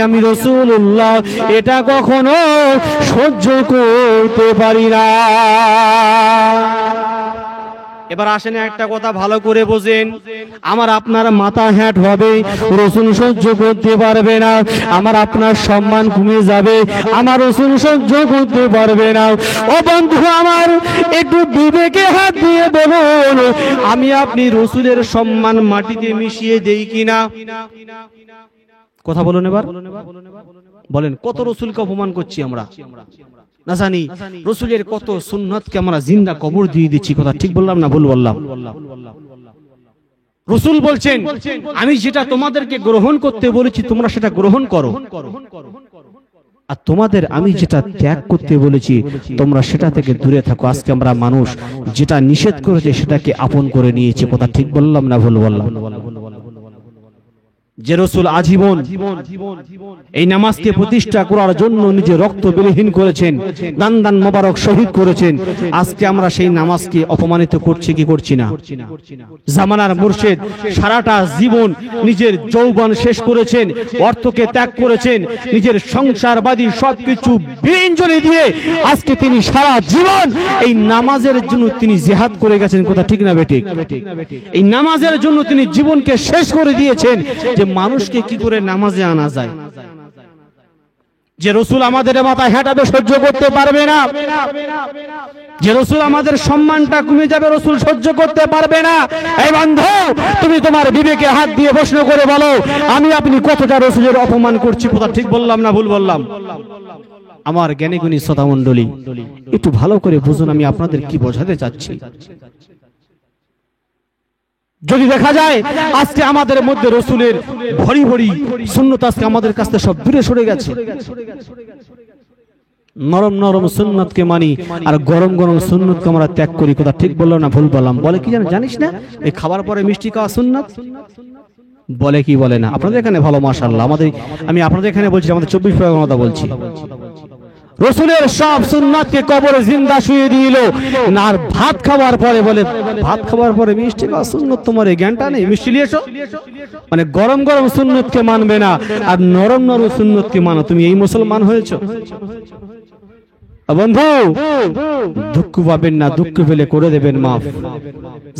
আমি রাসূলুল্লাহ এটা কখনো সহ্য করতে পারি না। এবার আসেন একটা কথা ভালো করে বোঝেন, আমার আপনার মাথা হ্যাট হবে, রাসূল সহ্য করতে পারবে না, আমার আপনার সম্মান কমে যাবে, আমার রাসূল সহ্য করতে পারবে না। ও বন্ধু আমার, একটু বিবেকে হাত দিয়ে বলুন, আমি আপনি রাসূলের সম্মান মাটিতে মিশিয়ে দেই কিনা? কথা বলুন এবার, বলেন কত রাসূলকে অপমান করছি আমরা? না জানি রাসূলের কত সুন্নাতকে আমরা জিন্দা কবর দিয়ে দিচ্ছি। কথা ঠিক বললাম না ভুল বললাম? রাসূল বলছেন, আমি যেটা তোমাদেরকে গ্রহণ করতে বলেছি তোমরা সেটা গ্রহণ করো, আর তোমাদের আমি যেটা ত্যাগ করতে বলেছি তোমরা সেটা থেকে দূরে থাকো। আজকে আমরা মানুষ যেটা নিষেধ করেছে সেটাকে আপন করে নিয়েছি। কথা ঠিক বললাম না ভুল বললাম? যে রাসূল আজীবন এই নামাজকে প্রতিষ্ঠা করার জন্য নিজে রক্ত বিলীন করেছেন, দান দান মোবারক শহীদ করেছেন, আজকে আমরা সেই নামাজকে অপমানিত করছি কি করছি না? জামানার মুর্শিদ সারাটা জীবন নিজের যৌবন শেষ করেছেন, অর্থকে ত্যাগ করেছেন, নিজের সংসারবাদী সবকিছু বিলীন দিয়ে আজকে তিনি সারা জীবন এই নামাজের জন্য তিনি জিহাদ করে গেছেন। কথা ঠিক না বেঠিক? এই নামাজের জন্য তিনি জীবনকে শেষ করে দিয়েছেন যে মানুষকে কি করে নামাজে আনা যায়। যে রাসূল আমাদের মাথা হেঁটাবে সহ্য করতে পারবে না, যে রাসূল আমাদের সম্মানটা কমে যাবে রাসূল সহ্য করতে পারবে না। এই বন্ধু, তুমি তোমার বিবেকে হাত দিয়ে প্রশ্ন করে বলো, আমি আপনি কতটা রাসূলের অপমান করছি? কথা ঠিক বললাম না ভুল বললাম? আমার জ্ঞানী গুণী শ্রোতা মণ্ডলী, একটু ভালো করে বুঝুন আমি আপনাদের কি বোঝাতে চাচ্ছি। যদি দেখা যায় আজকে আমাদের মধ্যে রাসূলের ভরি ভরি সুন্নাত আজকে আমাদের কাছ থেকে সব দূরে সরে গেছে, নরম নরম সুন্নাতকে মানি আর গরম গরম সুন্নাতকে আমরা ত্যাগ করি। কথা ঠিক বললাম না ভুল বললাম? বলে কি জানিস না এই খাবার পরে মিষ্টি খাওয়া সুন্নাত? বলে কি বলে না? আপনাদের এখানে ভালো মাশাআল্লাহ। আমি আপনাদের এখানে বলছি, আমাদের 24 পরগনার কথা বলছি। রাসূলের সব সুন্নাতকে কবরে জিন্দা শুয়ে দিল, আর ভাত খাওয়ার পরে বলে ভাত খাওয়ার পরে মিষ্টি খাওয়া সুন্নাত, তোমার এই জ্ঞানটা নেই? মিষ্টি নিয়ে এসো। মানে গরম গরম সুন্নাতকে মানবে না আর নরম নরম সুন্নাতকে মানো, তুমি এই মুসলমান হয়েছো? বন্ধু, দুঃখ পাবেন না, দুঃখ পেলে করে দেবেন মাফ।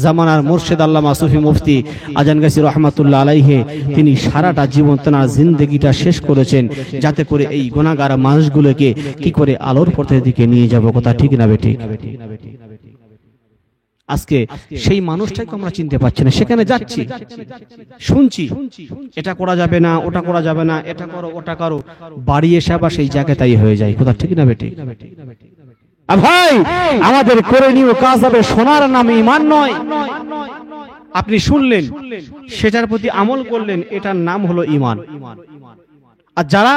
জামানার মুর্শিদ আল্লামা সুফি মুফতি আজান গাছি রহমাতুল্লাহ আলাইহি তিনি সারাটা জীবন তার জিন্দেগিটা শেষ করেছেন যাতে করে এই গুনাহগার মানুষগুলোকে কি করে আলোর পথের দিকে নিয়ে যাব। কথা ঠিক না বেঠিক? আজকে সেই মানুষটাকে আমরা চিনতে পারছি না, সেখানে যাচ্ছি শুনছি এটা করা যাবে না, ওটা করা যাবে না, এটা করো ওটা করো, বাড়ি এসে আবার সেই জায়গায় তাই হয়ে যায়। কথা ঠিক না বেঠিক? ভাই, আমাদের করণীয় কাজ হবে সোনার নামে ঈমান নয়। আপনি শুনলেন, সেটার প্রতি আমল করলেন, এটার নাম হলো ঈমান। আর যারা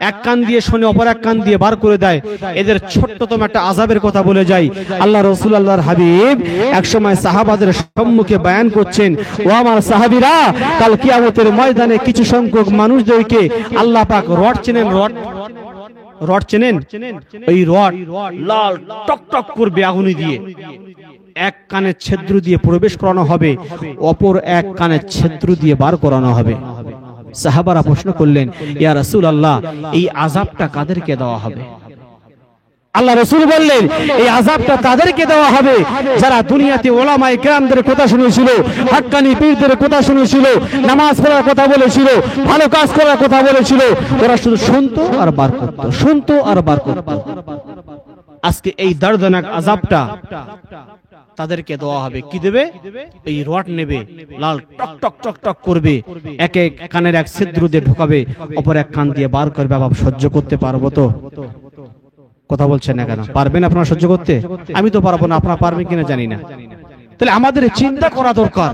এক কান দিয়ে শোনে অপর এক কান দিয়ে বার করে দেয়, এদের ছোট্টতম একটা আযাবের কথা বলে যায়। আল্লাহ রাসূল আল্লাহর হাবিব একসময় সাহাবাদের সম্মুখে বয়ান করছেন, ও আমার সাহাবীরা, কাল কিয়ামতের ময়দানে কিছু সংখ্যক মানুষদেরকে আল্লাহ পাক রড চেনেন, রড চেনেন? ওই রড লাল টকটক করবে আগুনে দিয়ে, এক কানের ছিদ্র দিয়ে প্রবেশ করানো হবে, অপর এক কানের ছিদ্র দিয়ে বার করানো হবে। সাহাবারা প্রশ্ন করলেন, ইয়া রাসূলুল্লাহ, এই আযাবটা কাদেরকে দেওয়া হবে? আল্লাহ রাসূল বললেন, এই আযাবটা তাদেরকে দেওয়া হবে যারা দুনিয়াতে উলামায়ে কেরামদের কথা শুনেছিল, হাক্কানি পীরদের কথা শুনেছিল, নামাজ পড়ার কথা বলেছিল, ভালো কাজ করার কথা বলেছিল, ওরা শুধু শুনতো আর বার করত, শুনতো আর বার করত। আজকে এই দর্দনাক আযাবটা তাদেরকে দেওয়া হবে। কি দেবে? এই রড নেবে, লাল টক টক টক টক করবে, এক এক কানের এক ছিদ্র দিয়ে ঢোকাবে, অপর এক কান দিয়ে বার করবে। বাবা, সহ্য করতে পারবো তো? কথা বলছেন না কেন? পারবেন আপনারা সহ্য করতে? আমি তো পারবো না, আপনারা পারবেন কিনা জানি না। তাহলে আমাদের চিন্তা করা দরকার,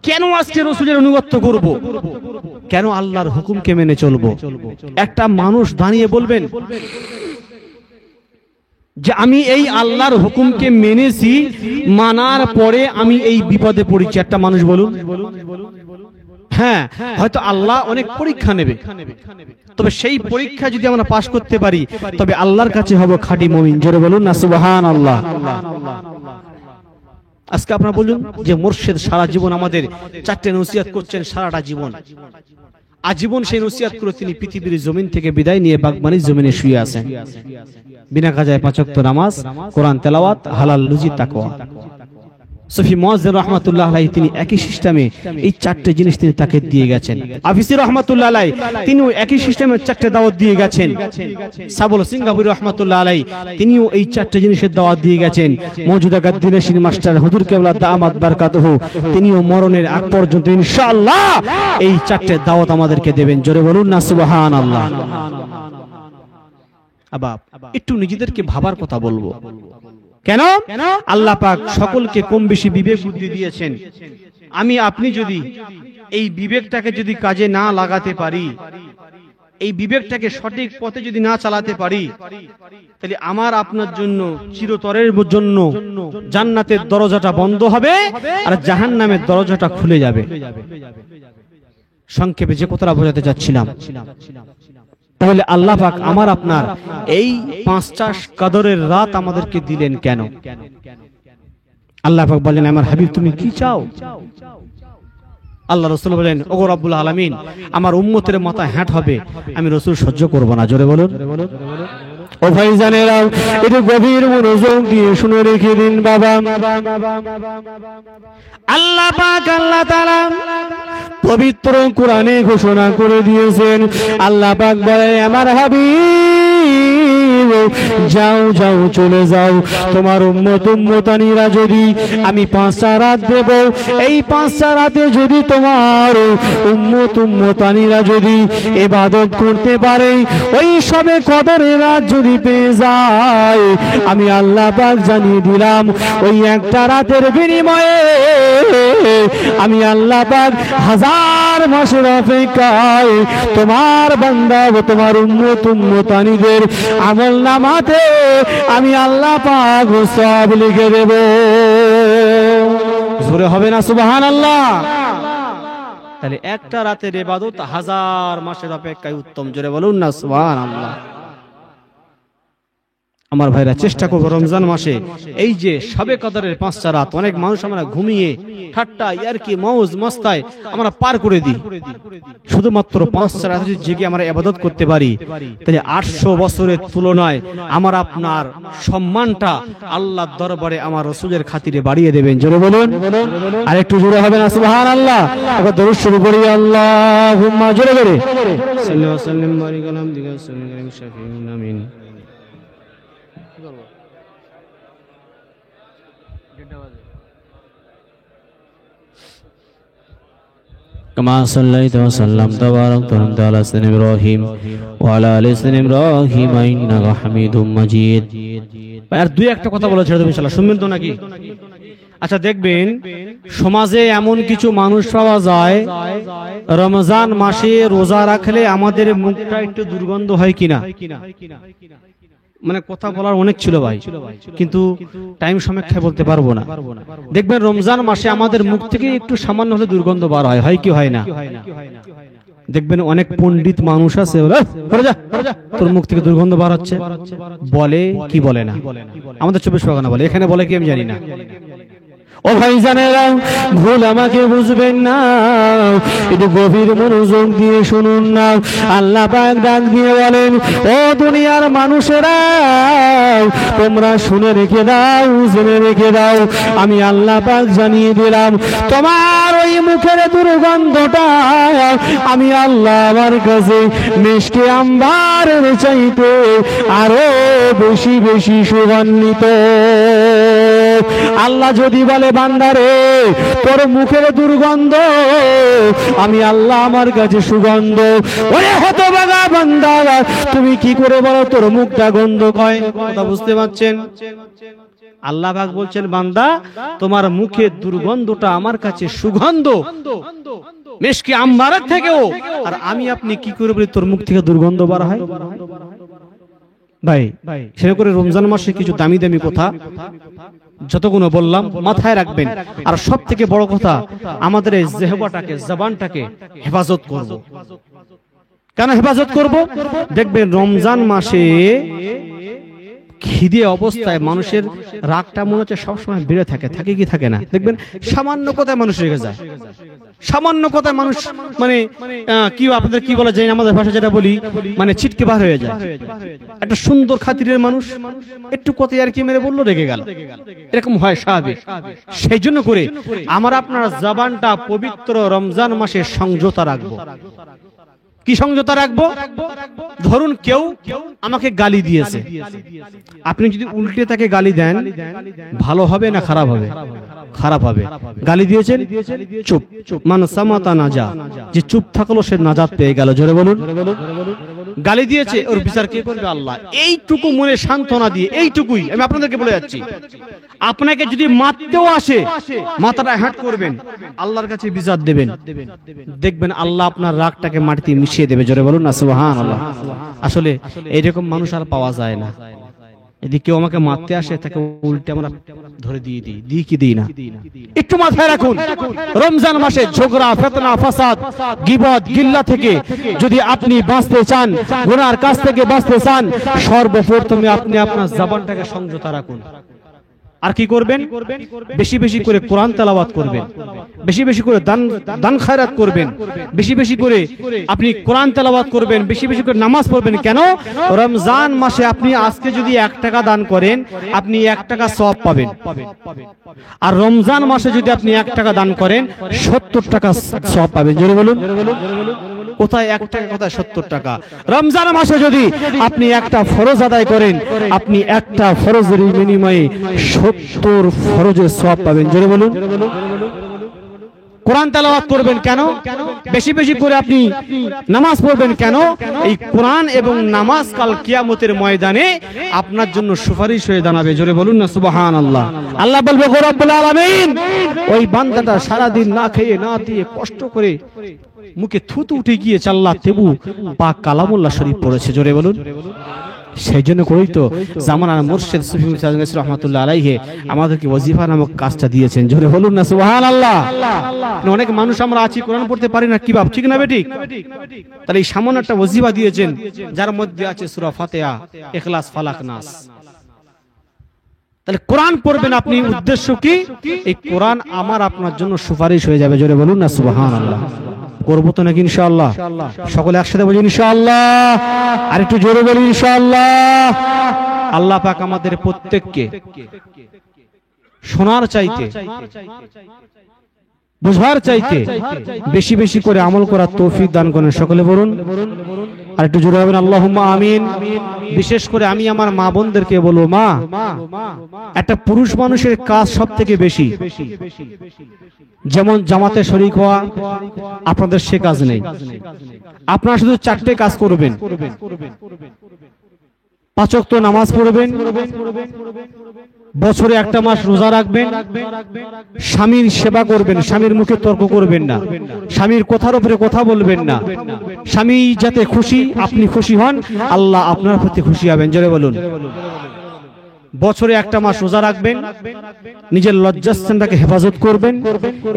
কেন আজকে রাসূলের অনুগত্য করব? কেন আল্লাহর হুকুমকে মেনে চলবো? একটা মানুষ দাঁড়িয়ে বলবেন যে আমি এই আল্লাহর হুকুমকে মেনেছি, মানার পরে আমি এই বিপদে পড়েছি। একটা মানুষ বলুন। হ্যাঁ, হয়তো আল্লাহ অনেক পরীক্ষা নেবে, তবে সেই পরীক্ষা যদি আমরা পাশ করতে পারি তবে আল্লাহর কাছে হব খাঁটি মুমিন। জোরে বলুন না সুবহানাল্লাহ। আজকে আপনারা বলুন যে মুর্শিদ সারা জীবন আমাদের চারটে নসিহত করছেন, সারাটা জীবন আজীবন সেই নসিহত করে তিনি পৃথিবীর জমিন থেকে বিদায় নিয়ে বাগবানির জমিনে শুয়ে আছেন। বিনা কাজায় 5 ওয়াক্ত নামাজ, কোরআন তেলাওয়াত, হালাল রুজি, তাকওয়া। সুফি মুয়াজ্জিন রাহমাতুল্লাহ আলাইহি তিনি একই সিস্টেমে এই চারটি জিনিস তিনি তাকে দিয়ে গেছেন। আফিসি রাহমাতুল্লাহ আলাইহি তিনিও একই সিস্টেমে চারটি দাওয়াত দিয়ে গেছেন। সাবুল সিঙ্গাপুরি রাহমাতুল্লাহ আলাইহি তিনিও এই চারটি জিনিসের দাওয়াত দিয়ে গেছেন। মওজুদা গাদ্দিনাশির মাস্টার হুজুর কেবলা দামাত বারাকাতুহু তিনিও মরণের আগ পর্যন্ত ইনশাআল্লাহ এই চারটি দাওয়াত আমাদেরকে দেবেন। জোরে বলুন না সুবহানাল্লাহ। আবাব একটু নিজেদেরকে ভাবার কথা বলবো। কেন? আল্লাহ পাক সকলকে কম বেশি বিবেক বুদ্ধি দিয়েছেন। আমি আপনি যদি এই বিবেকটাকে যদি কাজে না লাগাতে পারি, এই বিবেকটাকে সঠিক পথে যদি না চালাতে পারি, তাহলে আমার আপনার জন্য চিরতরের জন্য জান্নাতের দরজাটা বন্ধ হবে আর জাহান্নামের দরজাটা খুলে যাবে। সংক্ষেপে যে কথাটা বোঝাতে চাচ্ছিলাম, তাহলে আল্লাহ পাক আমার আপনার এই 5টা কদরের রাত আমাদেরকে দিলেন কেন? আল্লাহ পাক বলেন, আমার হাবিব তুমি কি চাও? আল্লাহ রাসূল বলেন, ওগো রব্বুল আলামিন, আমার উম্মতের মাথায় হ্যাট হবে, আমি রাসূল সহ্য করব না। জোরে বলুন। ও ভাইজানেরা, একটু গভীর মনোযোগ দিয়ে শুনে রেখে দিন বাবা। আল্লাহ পাক আল্লাহ তাআলা পবিত্র কোরআনে ঘোষণা করে দিয়েছেন, আল্লাহ পাক বলে, আমার হাবিব যাও যাও চলে যাও, তোমার উম্মতানিরা যদি আমি 5টা রাত দেব, এই 5টা রাতে যদি তোমার উম্মতানিরা যদি ইবাদত করতে পারে, ওই সবে কদরের রাত যদি পেয়ে যায়, আমি আল্লাহ পাক জানিয়ে দিলাম, ওই একটা রাতের বিনিময়ে আমি আল্লাহ পাক 1000 মাসের অপেক্ষায় তোমার বান্দা ও তোমার উম্মতানিদের আমলনামাতে আমি আল্লাহ পাক সওয়াব লিখে দেব। জোরে হবে না সুবহানাল্লাহ? তাহলে একটা রাতের ইবাদত 1000 মাসের অপেক্ষায় উত্তম। জোরে বলুন না সুবহানাল্লাহ। আমার ভাইরা, চেষ্টা করবো রমজান মাসে এই যে সবে কদরের 5টা রাত, অনেক মানুষ আমরা ঘুমিয়ে ঠাট্টা ইয়ারকি মৌজ মস্তায় আমরা পার করে দিই। শুধুমাত্র 5টা রাত যদি জেগে আমরা ইবাদত করতে পারি, তাহলে 800 বছরের তুলনায় আমার আপনার সম্মানটা আল্লাহর দরবারে আমার রাসূলের খাতিরে বাড়িয়ে দেবেন। জোরে বলুন। আর একটু জোরে হবে না সুবহানাল্লাহ? একবার দরুদ শুরু করি, আল্লাহুম্মা, জোরে করে সাল্লাল্লাহু আলাইহি ওয়াসাল্লাম বারিক আলাম দিগা সাল্লাল্লাহু শাফিউন আমিন। كما صليت وسلمت وباركت على سيدنا إبراهيم وعلى آل سيدنا إبراهيم إنك حميد مجيد। আর দুই একটা কথা বলে ছেড়ে দেব ইনশাআল্লাহ, শুনবেন তো নাকি? আচ্ছা, দেখবেন সমাজে এমন কিছু মানুষ পাওয়া যায়, রমজান মাসে রোজা রাখলে আমাদের মুখটা একটু দুর্গন্ধ হয় কিনা, মানে কথা বলার অনেক ছিল ভাই, কিন্তু টাইম সমীক্ষায় বলতে পারবো না। দেখবেন রমজান মাসে আমাদের মুখ থেকে একটু সামান্য হলে দুর্গন্ধ বার হয়, হয় কি হয় না? দেখবেন অনেক পণ্ডিত মানুষ আছে, তোর মুখ থেকে দুর্গন্ধ বার হচ্ছে, বলে কি বলে না? আমাদের 24 পরগনা বলে, এখানে বলে কি আমি জানি না। ও ভাইজানেরা, ভুল আমাকে বুঝবেন না, একটু গভীর মনোযোগ দিয়ে শুনুন না। আল্লাহ পাক ডাক দিয়ে বলেন, ও দুনিয়ার মানুষেরা, তোমরা শুনে রেখে দাও, জেনে রেখে দাও, আমি আল্লাহ পাক জানিয়ে দিলাম, তোমার ওই মুখের দুর্গন্ধটা আমি আল্লাহ আমার কাছে মিষ্টি আম্বারের চাইতে আরো বেশি বেশি সুগন্ধিত। আল্লাহ যদি বলে, বান্দারে তোর মুখের দুর্গন্ধ আমি আল্লাহ আমার কাছে সুগন্ধ, ওরে হতভাগা বান্দা, তুমি কি করে বলো তোর মুখটা গন্ধ কয়? কথা বুঝতে পারছেন? আল্লাহ পাক বলছেন, বান্দা তোমার মুখের দুর্গন্ধটা আমার কাছে সুগন্ধ মিশকি আম্বারের থেকেও, আর আমি আপনি কি করে বলি তোর মুখ থেকে দুর্গন্ধ বার হয়? ভাই, সেরকম করে রমজান মাসে কিছু দামি দামি কথা যতগুলো বললাম মাথায় রাখবেন। আর সব থেকে বড় কথা, আমাদের এই জিহ্বাটাকে, জবানটাকে হেফাজত করব। কেন হেফাজত করব? দেখবেন রমজান মাসে খিদে অবস্থায় মানুষের রাগটা মনে হচ্ছে সবসময় বেড়ে থাকে, থাকে কি থাকে না? দেখবেন সামান্য কথায় মানুষ রেগে যায়, সামান্য কথায় মানুষ মানে কি আপনাদের কি বলা যায়, আমাদের ভাষা যেটা বলি, মানে ছিটকে বার হয়ে যায়। একটা সুন্দর খাতিরের মানুষ একটু কথায় আর কি মেরে বললো, রেগে গেল, এরকম হয় স্বাভাবিক। সেই জন্য করে আমার আপনার জবানটা পবিত্র রমজান মাসে সংযত রাখবো। কি সংযত রাখবো? ধরুন কেউ আমাকে গালি দিয়েছে, আপনি যদি উল্টে তাকে গালি দেন, ভালো হবে না খারাপ হবে? খারাপ হবে। গালি দিয়েছেন, চুপ, মান সামাতা নাজা, যে চুপ থাকলো সে নাজাত পেয়ে গেল। জোরে বলুন। গালি দিয়েছে, ওর বিচার কে করবে? আল্লাহ। এইটুকু মনে সান্ত্বনা দিয়ে, এইটুকুই আমি আপনাদেরকে বলে যাচ্ছি, আপনাকে যদি মারতেও আসে মাথাটা হ্যাট করবেন, আল্লাহর কাছে বিচার দেবেন, দেখবেন আল্লাহ আপনার রাগটাকে মাটিতে মিশিয়ে দেবে। জোরে বলুন না সুবহানাল্লাহ। আসলে এইরকম মানুষ আর পাওয়া যায় না। যদি কেউ আমাকে মারতে আসে তাকে উল্টে আমরা ধরে দিয়ে দিই কি দিই না? একটু মাথায় রাখুন, রমজান মাসে ঝগড়া, ফিতনা, ফাসাদ, গীবত, গিল্লা থেকে যদি আপনি বাঁচতে চান, গুনার কাছ থেকে বাঁচতে চান, সর্বপ্রথমে আপনি আপনার জবানটাকে সংযত রাখুন। আর কি করবেন? বেশি বেশি করে কোরআন তেলাওয়াত করবেন, বেশি বেশি করে দান খায়রাত করবেন, বেশি বেশি করে আপনি কোরআন তেলাওয়াত করবেন, বেশি বেশি করে নামাজ পড়বেন। কেন? রমজান মাসে আপনি আজকে যদি 1 টাকা দান করেন, আপনি 1 টাকা সওয়াব পাবেন। আর রমজান মাসে যদি আপনি 1 টাকা দান করেন, 70 টাকা সওয়াব পাবেন। জোরে বলুন, কোথায় 1 টাকা, কোথায় 70 টাকা? রমজান মাসে যদি আপনি একটা ফরজ আদায় করেন, আপনি একটা ফরজের বিনিময়ে 70 ফরজের সওয়াব পাবেন। জোরে বলুন। কোরআন তেলাওয়াত করবেন কেন? বেশি বেশি করে আপনি নামাজ পড়বেন কেন? এই কোরআন এবং নামাজ কাল কিয়ামতের ময়দানে আপনার জন্য সুপারিশ হয়ে দাঁড়াবে। জোরে বলুন না সুবহানাল্লাহ। আল্লাহ বলবে, গো রব্বুল আলামিন, ওই বান্দাটা সারা দিন না খেয়ে না দিয়ে কষ্ট করে মুখে থুতু উঠে গিয়েছে, আল্লাহ তেবু পাক কালামুল্লাহ শরীফ পড়েছে। জোরে বলুন। সেই জন্য করেই তো জামানার মুর্শিদ সুফি রহমাতুল্লাহ আলাইহি আমাদেরকে ওয়াজিফা নামক কাজটা দিয়েছেন। জোরে বলুন না সুবহানাল্লাহ। অনেক মানুষ আমরা আছি, কোরআন পড়তে পারি না, কি ভাব, ঠিক না বেঠিক? তাহলে এই সামান্য একটা ওয়াজিফা দিয়েছেন, যার মধ্যে আছে সূরা ফাতিহা, ইখলাস, ফালাক, নাস। তাহলে কোরআন পড়বেন আপনি, উদ্দেশ্য কি? এই কোরআন আমার আপনার জন্য সুপারিশ হয়ে যাবে। জোরে বলুন না সুবহানাল্লাহ। করবো তো নাকি ইনশাআল্লাহ? সকলে একসাথে বলি ইনশাআল্লাহ। আর একটু জোরে বলি ইনশাআল্লাহ। আল্লাহ পাক আমাদের প্রত্যেককে শোনার চাইতে, বুঝার চাইতে বেশি বেশি করে আমল করার তৌফিক দান করেন। সকলে বলুন, আর একটু জোরে বলবেন আল্লাহুম্মা আমিন। বিশেষ করে আমি আমার মা বোনদেরকে বলবো, মা, একটা পুরুষ মানুষের কাজ সব থেকে বেশি, যেমন জামাতে শরীক হওয়া, আপনাদের সে কাজ নেই। আপনারা শুধু 4টে কাজ করবেন। 5 ওয়াক্ত নামাজ পড়বেন, বছরে 1 মাস রোজা রাখবেন, স্বামীর সেবা করবেন, স্বামীর মুখে তর্ক করবেন না, স্বামীর কথার উপরে কথা বলবেন না। স্বামী যাতে খুশি, আপনি খুশি হন, আল্লাহ আপনার প্রতি খুশি হবেন। জোরে বলুন। বছরে 1 মাস রোজা রাখবেন, নিজের লজ্জাস্থানটাকে হেফাজত করবেন।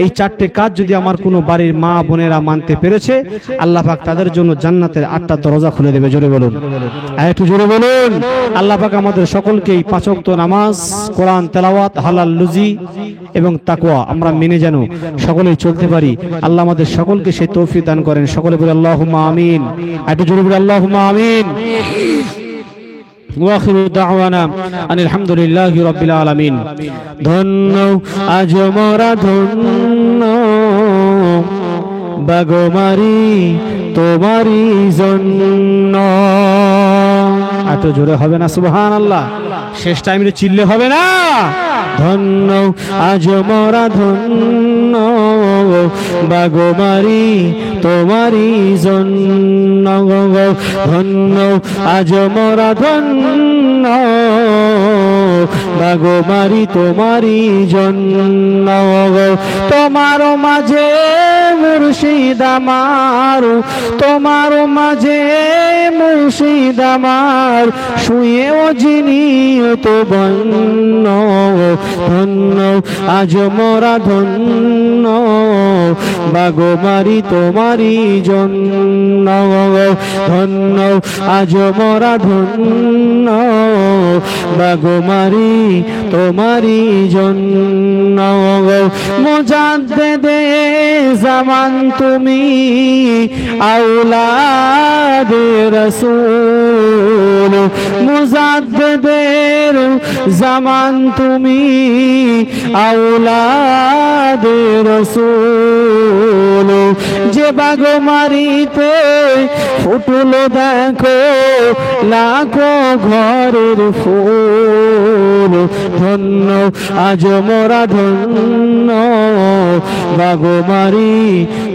এই 4টে কাজ যদি আমার কোনো বাড়ির মা বোনেরা মানতে পেরেছে, আল্লাহ পাক তাদের জন্য জান্নাতের 8টা দরজা খুলে দেবে। জোরে বলুন, আর একটু জোরে বলুন। আল্লাহ পাক আমাদের সকলকে এই 5 ওয়াক্ত নামাজ, কোরআন তেলাওয়াত, হালাল রুজি এবং তাকওয়া আমরা মেনে যেন সকলেই চলতে পারি। আল্লাহ আমাদের সকলকে সেই তৌফিক দান করেন। সকলে বলে আল্লাহুম্মা আমিন। একটু জোরে বলে আল্লাহুম্মা আমিন। ওয়াখিরু দাওয়ানা আনিল হামদুলিল্লাহি রাব্বিল আলামিন। ধন্য আজ মোরা ধন্য, বাগমারি তোমারি জন্য। এত জোরে হবে না সুবহানাল্লাহ? শেষ টাইমে চিল্লে হবে না? ধন্য আজ মোরা ধন্য, বাগমারি তোমারি জন্য। ধন্য আজ মোরা ধন্য, বাগমারি তোমারি জন্য। তোমার মাঝে মুর্শিদ আমার, তোমার মাঝে মুর্শিদ আমার, শুয়েও যিনি তো বন্য। ধন্য আজ মোরা ধন্য, বাগমারি তোমারি জন্য। ধন্য আজ মোরা ধন্য, বাগমারি তোমারি জন্য। মুজাদ্দেদে জামান তুমি, আওলাদে রাসূল। মুজাদ্দেদের জামান তুমি, আওলাদে রাসূল। যে বাগমারিতে ফুটলো দেখো লাখো ঘরের ফুল। ধন্য আজ মোরা ধন্য, বাগমারি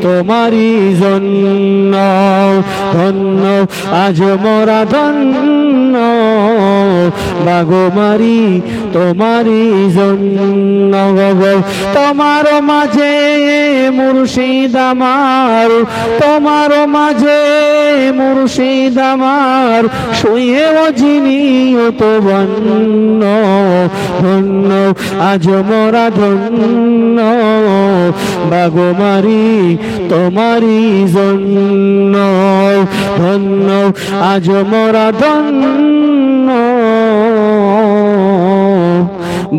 তোমারি জন্য। ধন্য আজ মোরা ধন্য, বাগমারি তোমারি জন্য। তোমার মাঝে মুর্শিদ আমার, তোমার মাঝে মুর্শিদ আমার, শুয়েও যিনি তো ধন্য ধন্য, আজ মোরা ধন্য বাগমারি তোমারি জন্য ধন্য, আজ মোরা ধন্য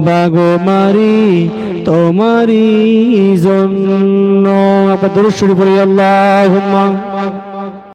বাগমারি তোমারি জন্য। আপনার দরুদ শরীফ পড়ি আল্লাহুম্মা